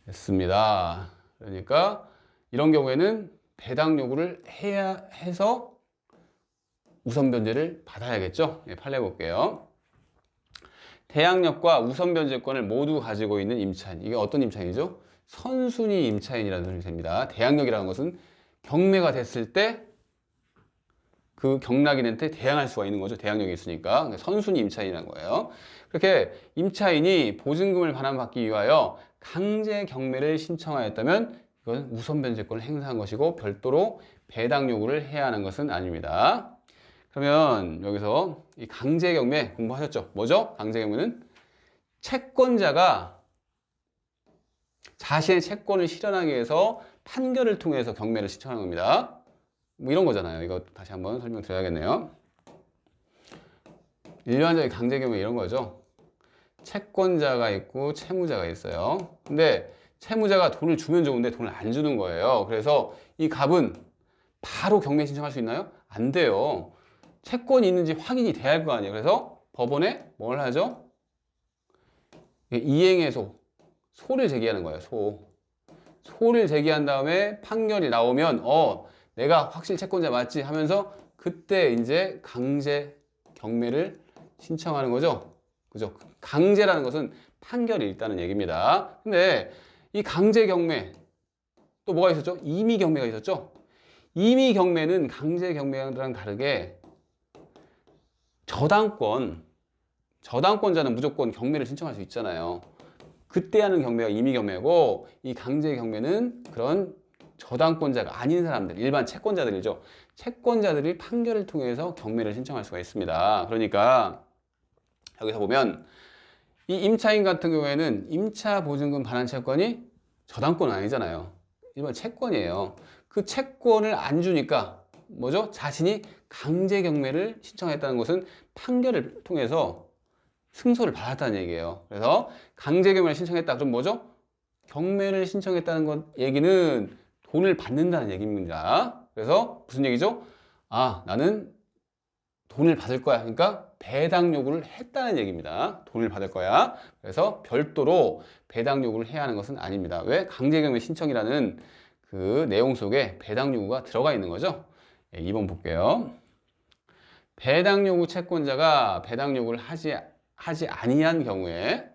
됐습니다. 그러니까 이런 경우에는 배당 요구를 해야 해서 우선 변제를 받아야겠죠. 네, 판례 볼게요. 대항력과 우선 변제권을 모두 가지고 있는 임차인. 이게 어떤 임차인이죠? 선순위 임차인이라는 소리 됩니다. 대항력이라는 것은 경매가 됐을 때 그 경락인한테 대항할 수가 있는 거죠. 대항력이 있으니까. 선순위 임차인이라는 거예요. 그렇게 임차인이 보증금을 반환받기 위하여 강제 경매를 신청하였다면 이건 우선 변제권을 행사한 것이고 별도로 배당 요구를 해야 하는 것은 아닙니다. 그러면 여기서 이 강제 경매 공부하셨죠? 뭐죠? 강제 경매는 채권자가 자신의 채권을 실현하기 위해서 판결을 통해서 경매를 신청하는 겁니다. 뭐 이런 거잖아요. 이거 다시 한번 설명드려야겠네요. 일반적인 강제 경매 이런 거죠. 채권자가 있고 채무자가 있어요. 근데 채무자가 돈을 주면 좋은데 돈을 안 주는 거예요. 그래서 이 갑은 바로 경매 신청할 수 있나요? 안 돼요. 채권이 있는지 확인이 돼야 할 거 아니에요. 그래서 법원에 뭘 하죠? 이행해소, 소를 제기하는 거예요. 소를 제기한 다음에 판결이 나오면 내가 확실히 채권자 맞지 하면서 그때 이제 강제 경매를 신청하는 거죠. 그죠? 강제라는 것은 판결이 있다는 얘기입니다. 근데 이 강제 경매 또 뭐가 있었죠? 임의 경매가 있었죠? 임의 경매는 강제 경매랑 다르게 저당권자는 무조건 경매를 신청할 수 있잖아요. 그때 하는 경매가 임의 경매고 이 강제 경매는 그런 저당권자가 아닌 사람들, 일반 채권자들이죠. 채권자들이 판결을 통해서 경매를 신청할 수가 있습니다. 그러니까 여기서 보면 이 임차인 같은 경우에는 임차 보증금 반환 채권이 저당권은 아니잖아요. 일반 채권이에요. 그 채권을 안 주니까 뭐죠? 자신이 강제 경매를 신청했다는 것은 판결을 통해서 승소를 받았다는 얘기예요. 그래서 강제 경매를 신청했다. 그럼 뭐죠? 경매를 신청했다는 것 얘기는 돈을 받는다는 얘기입니다. 그래서 무슨 얘기죠? 아, 나는 돈을 받을 거야. 그러니까 배당 요구를 했다는 얘기입니다. 돈을 받을 거야. 그래서 별도로 배당 요구를 해야 하는 것은 아닙니다. 왜? 강제경매 신청이라는 그 내용 속에 배당 요구가 들어가 있는 거죠. 2번 볼게요. 배당 요구 채권자가 배당 요구를 하지 아니한 경우에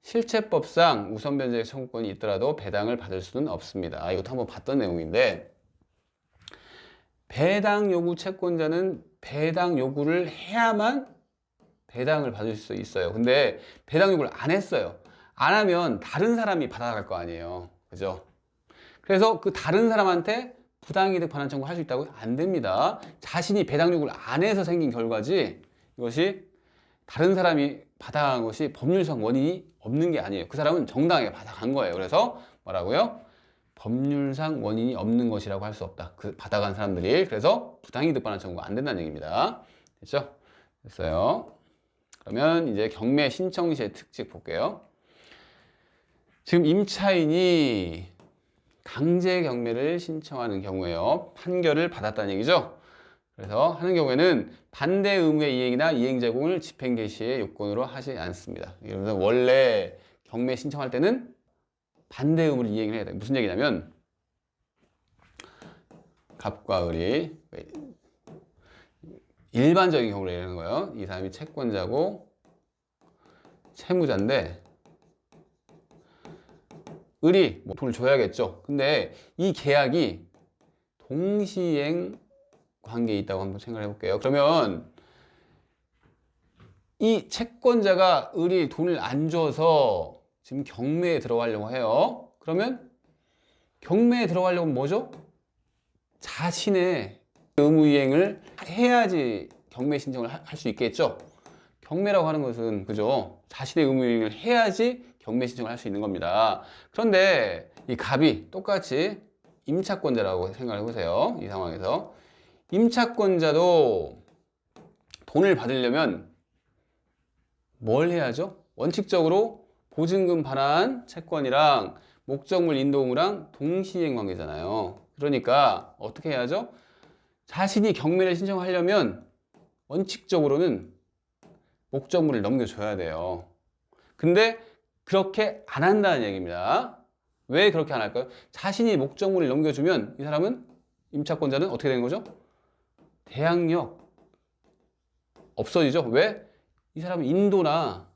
실체법상 우선 변제 청구권이 있더라도 배당을 받을 수는 없습니다. 이것도 한번 봤던 내용인데 배당 요구 채권자는 배당 요구를 해야만 배당을 받을 수 있어요. 근데 배당 요구를 안 했어요. 안 하면 다른 사람이 받아갈 거 아니에요. 그죠? 그래서 그 다른 사람한테 부당이득 반환 청구할 수 있다고? 안 됩니다. 자신이 배당 요구를 안 해서 생긴 결과지 이것이 다른 사람이 받아간 것이 법률상 원인이 없는 게 아니에요. 그 사람은 정당하게 받아간 거예요. 그래서 뭐라고요? 법률상 원인이 없는 것이라고 할 수 없다. 그 받아간 사람들이. 그래서 부당이득 반환 청구가 안 된다는 얘기입니다. 됐죠? 됐어요. 그러면 이제 경매 신청 시의 특징 볼게요. 지금 임차인이 강제 경매를 신청하는 경우에요. 판결을 받았다는 얘기죠. 그래서 하는 경우에는 반대 의무의 이행이나 이행 제공을 집행 개시의 요건으로 하지 않습니다. 그래서 원래 경매 신청할 때는 반대 의무를 이행을 해야 돼요. 무슨 얘기냐면 갑과 을이 일반적인 경우를 얘기하는 거예요. 이 사람이 채권자고 채무자인데 을이 뭐 돈을 줘야겠죠. 근데 이 계약이 동시행 관계에 있다고 한번 생각을 해볼게요. 그러면 이 채권자가 을이 돈을 안 줘서 지금 경매에 들어가려고 해요. 그러면 경매에 들어가려면 뭐죠? 자신의 의무이행을 해야지 경매 신청을 할 수 있겠죠. 경매라고 하는 것은 그죠? 자신의 의무이행을 해야지 경매 신청을 할 수 있는 겁니다. 그런데 이 갑이 똑같이 임차권자라고 생각을 해보세요. 이 상황에서 임차권자도 돈을 받으려면 뭘 해야죠? 원칙적으로 보증금 반환 채권이랑 목적물 인도 의무랑 동시행 관계잖아요. 그러니까 어떻게 해야죠? 자신이 경매를 신청하려면 원칙적으로는 목적물을 넘겨줘야 돼요. 근데 그렇게 안 한다는 얘기입니다. 왜 그렇게 안 할까요? 자신이 목적물을 넘겨주면 이 사람은 임차권자는 어떻게 되는 거죠? 대항력 없어지죠. 왜? 이 사람은 인도나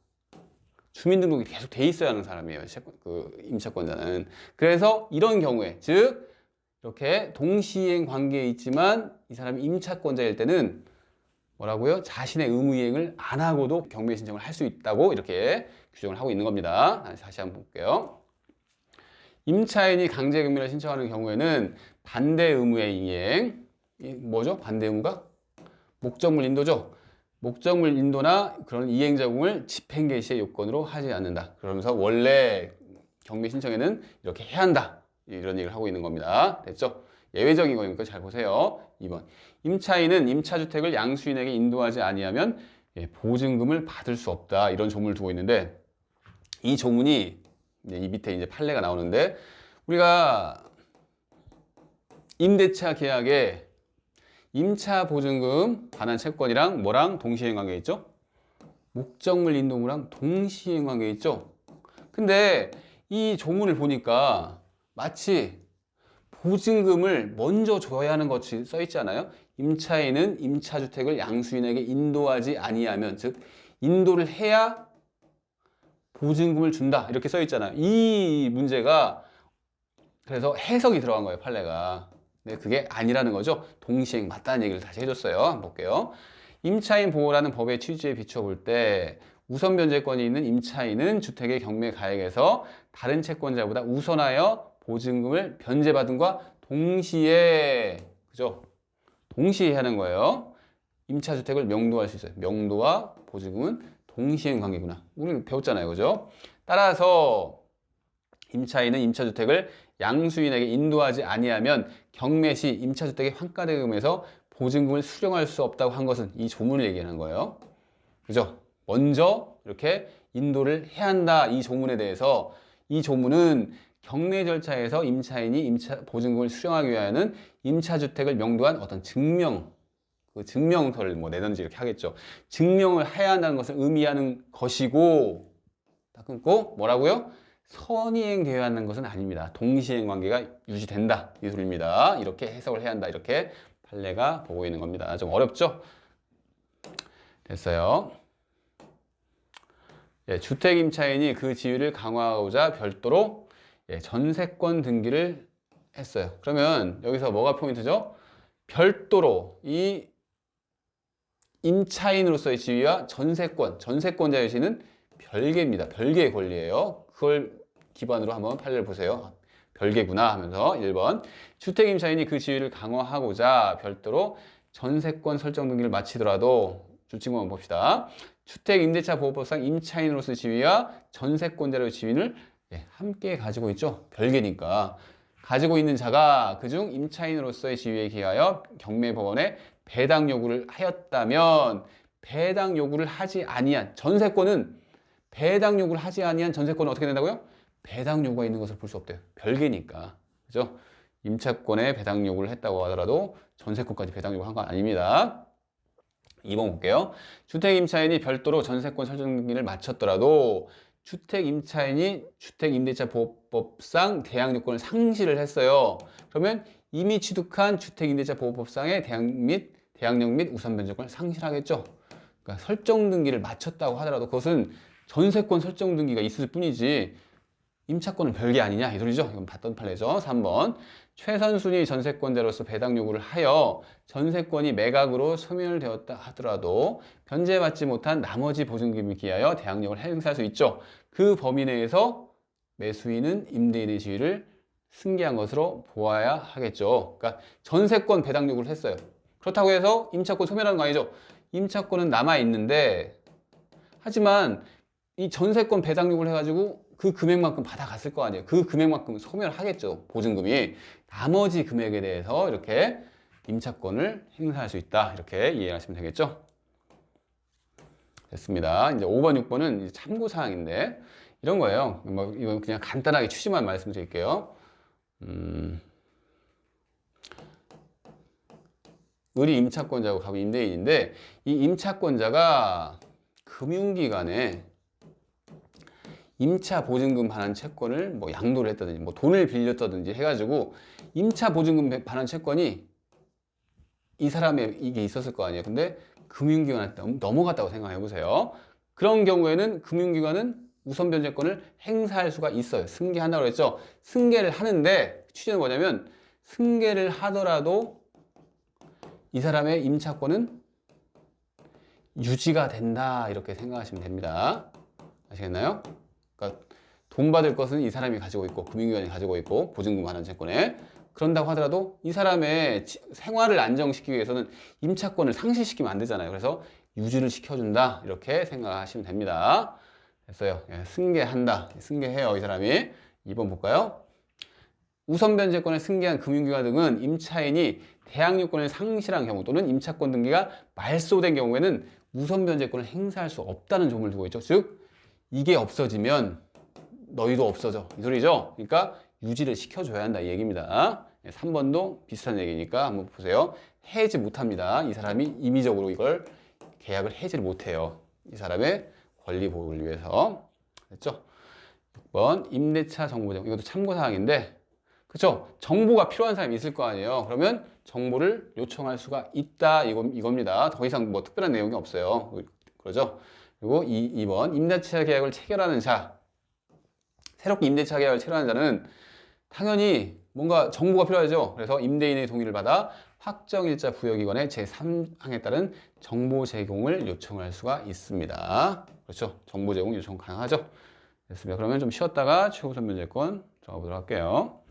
주민등록이 계속 돼 있어야 하는 사람이에요. 그 임차권자는. 그래서 이런 경우에 즉 이렇게 동시행 관계에 있지만 이 사람이 임차권자일 때는 뭐라고요? 자신의 의무이행을 안 하고도 경매 신청을 할 수 있다고 이렇게 규정을 하고 있는 겁니다. 다시 한번 볼게요. 임차인이 강제 경매를 신청하는 경우에는 반대 의무의 이행, 뭐죠? 반대 의무가 목적물 인도죠. 목적물 인도나 그런 이행 제공을 집행 개시의 요건으로 하지 않는다. 그러면서 원래 경매 신청에는 이렇게 해야 한다. 이런 얘기를 하고 있는 겁니다. 됐죠? 예외적인 거니까 잘 보세요. 2번. 임차인은 임차주택을 양수인에게 인도하지 아니하면 보증금을 받을 수 없다. 이런 조문을 두고 있는데 이 조문이 이 밑에 이제 판례가 나오는데 우리가 임대차 계약에 임차 보증금 반환 채권이랑 뭐랑 동시행 관계 있죠? 목적물 인도 의무랑 동시행 관계 있죠? 근데 이 조문을 보니까 마치 보증금을 먼저 줘야 하는 것이 써 있지 않아요? 임차인은 임차주택을 양수인에게 인도하지 아니하면 즉 인도를 해야 보증금을 준다 이렇게 써 있잖아요. 이 문제가 그래서 해석이 들어간 거예요. 판례가. 근데 그게 아니라는 거죠. 동시행 맞다는 얘기를 다시 해줬어요. 한번 볼게요. 임차인 보호라는 법의 취지에 비춰볼 때 우선 변제권이 있는 임차인은 주택의 경매 가액에서 다른 채권자보다 우선하여 보증금을 변제받음과 동시에 그죠? 동시에 하는 거예요. 임차주택을 명도할 수 있어요. 명도와 보증금은 동시행 관계구나. 우리 배웠잖아요. 그죠? 따라서 임차인은 임차주택을 양수인에게 인도하지 아니하면 경매 시 임차주택의 환가대금에서 보증금을 수령할 수 없다고 한 것은 이 조문을 얘기하는 거예요. 그죠? 먼저 이렇게 인도를 해야 한다. 이 조문에 대해서 이 조문은 경매 절차에서 임차인이 보증금을 수령하기 위하여는 임차주택을 명도한 어떤 증명, 그 증명서를 뭐 내든지 이렇게 하겠죠. 증명을 해야 한다는 것을 의미하는 것이고, 다 끊고 뭐라고요? 선이행되어야 하는 것은 아닙니다. 동시행 관계가 유지된다. 이 소리입니다. 이렇게 해석을 해야 한다. 이렇게 판례가 보고 있는 겁니다. 좀 어렵죠? 됐어요. 주택 임차인이 그 지위를 강화하고자 별도로 전세권 등기를 했어요. 그러면 여기서 뭐가 포인트죠? 별도로 이 임차인으로서의 지위와 전세권자의 지위는 별개입니다. 별개의 권리예요. 그걸 기반으로 한번 판례를 보세요. 별개구나 하면서 1번 주택 임차인이 그 지위를 강화하고자 별도로 전세권 설정 등기를 마치더라도 줄친구만 봅시다. 주택임대차 보호법상 임차인으로서의 지위와 전세권자로의 지위를 함께 가지고 있죠. 별개니까. 가지고 있는 자가 그중 임차인으로서의 지위에 기하여 경매법원에 배당 요구를 하였다면 배당 요구를 하지 아니한 전세권은 배당 요구를 하지 아니한 전세권은 어떻게 된다고요? 배당 요구가 있는 것을 볼 수 없대요. 별개니까. 그죠? 임차권에 배당 요구를 했다고 하더라도 전세권까지 배당 요구한 건 아닙니다. 2번 볼게요. 주택임차인이 별도로 전세권 설정 등기를 마쳤더라도 주택임차인이 주택임대차보호법상 대항요건을 상실을 했어요. 그러면 이미 취득한 주택임대차보호법상의 대항력 및 우선변제권을 상실하겠죠. 그러니까 설정 등기를 마쳤다고 하더라도 그것은 전세권 설정 등기가 있을 뿐이지 임차권은 별게 아니냐 이 소리죠. 이건 봤던 판례죠. 3번 최선순위 전세권자로서 배당 요구를 하여 전세권이 매각으로 소멸되었다 하더라도 변제받지 못한 나머지 보증금에 기하여 대항력을 행사할 수 있죠. 그 범위 내에서 매수인은 임대인의 지위를 승계한 것으로 보아야 하겠죠. 그러니까 전세권 배당 요구를 했어요. 그렇다고 해서 임차권 소멸하는 거 아니죠. 임차권은 남아 있는데 하지만 이 전세권 배당 요구를 해가지고 그 금액만큼 받아갔을 거 아니에요. 그 금액만큼 소멸하겠죠. 보증금이. 나머지 금액에 대해서 이렇게 임차권을 행사할 수 있다. 이렇게 이해하시면 되겠죠. 됐습니다. 이제 5번, 6번은 참고사항인데 이런 거예요. 뭐 이건 그냥 간단하게 취지만 말씀드릴게요. 을이 임차권자고 갑이 임대인인데 이 임차권자가 금융기관에 임차 보증금 반환 채권을 뭐 양도를 했다든지 뭐 돈을 빌렸다든지 해가지고 임차 보증금 반환 채권이 이 사람의 이게 있었을 거 아니에요. 근데 금융기관한테 넘어갔다고 생각해 보세요. 그런 경우에는 금융기관은 우선 변제권을 행사할 수가 있어요. 승계한다고 그랬죠. 승계를 하는데 취지는 뭐냐면 승계를 하더라도 이 사람의 임차권은 유지가 된다 이렇게 생각하시면 됩니다. 아시겠나요? 그러니까 돈 받을 것은 이 사람이 가지고 있고 금융기관이 가지고 있고 보증금 반환 채권에 그런다고 하더라도 이 사람의 생활을 안정시키기 위해서는 임차권을 상실시키면 안 되잖아요. 그래서 유지를 시켜준다 이렇게 생각하시면 됩니다. 됐어요. 승계한다. 승계해요 이 사람이. 2번 볼까요? 우선 변제권을 승계한 금융기관 등은 임차인이 대항요건을 상실한 경우 또는 임차권 등기가 말소된 경우에는 우선 변제권을 행사할 수 없다는 조문을 두고 있죠. 즉 이게 없어지면 너희도 없어져 이 소리죠. 그러니까 유지를 시켜줘야 한다 이 얘기입니다. 3번도 비슷한 얘기니까 한번 보세요. 해지 못합니다. 이 사람이 임의적으로 이걸 계약을 해지를 못해요. 이 사람의 권리 보호를 위해서. 됐죠? 6번 임대차 정보 제공. 이것도 참고사항인데 그렇죠? 정보가 필요한 사람이 있을 거 아니에요. 그러면 정보를 요청할 수가 있다 이겁니다. 더 이상 뭐 특별한 내용이 없어요. 그러죠? 그리고 2번 임대차 계약을 체결하는 자, 새롭게 임대차 계약을 체결하는 자는 당연히 뭔가 정보가 필요하죠. 그래서 임대인의 동의를 받아 확정일자 부여기관의 제3항에 따른 정보 제공을 요청할 수가 있습니다. 그렇죠? 정보 제공 요청 가능하죠. 됐습니다. 그러면 좀 쉬었다가 최우선 변제권 들어가 보도록 할게요.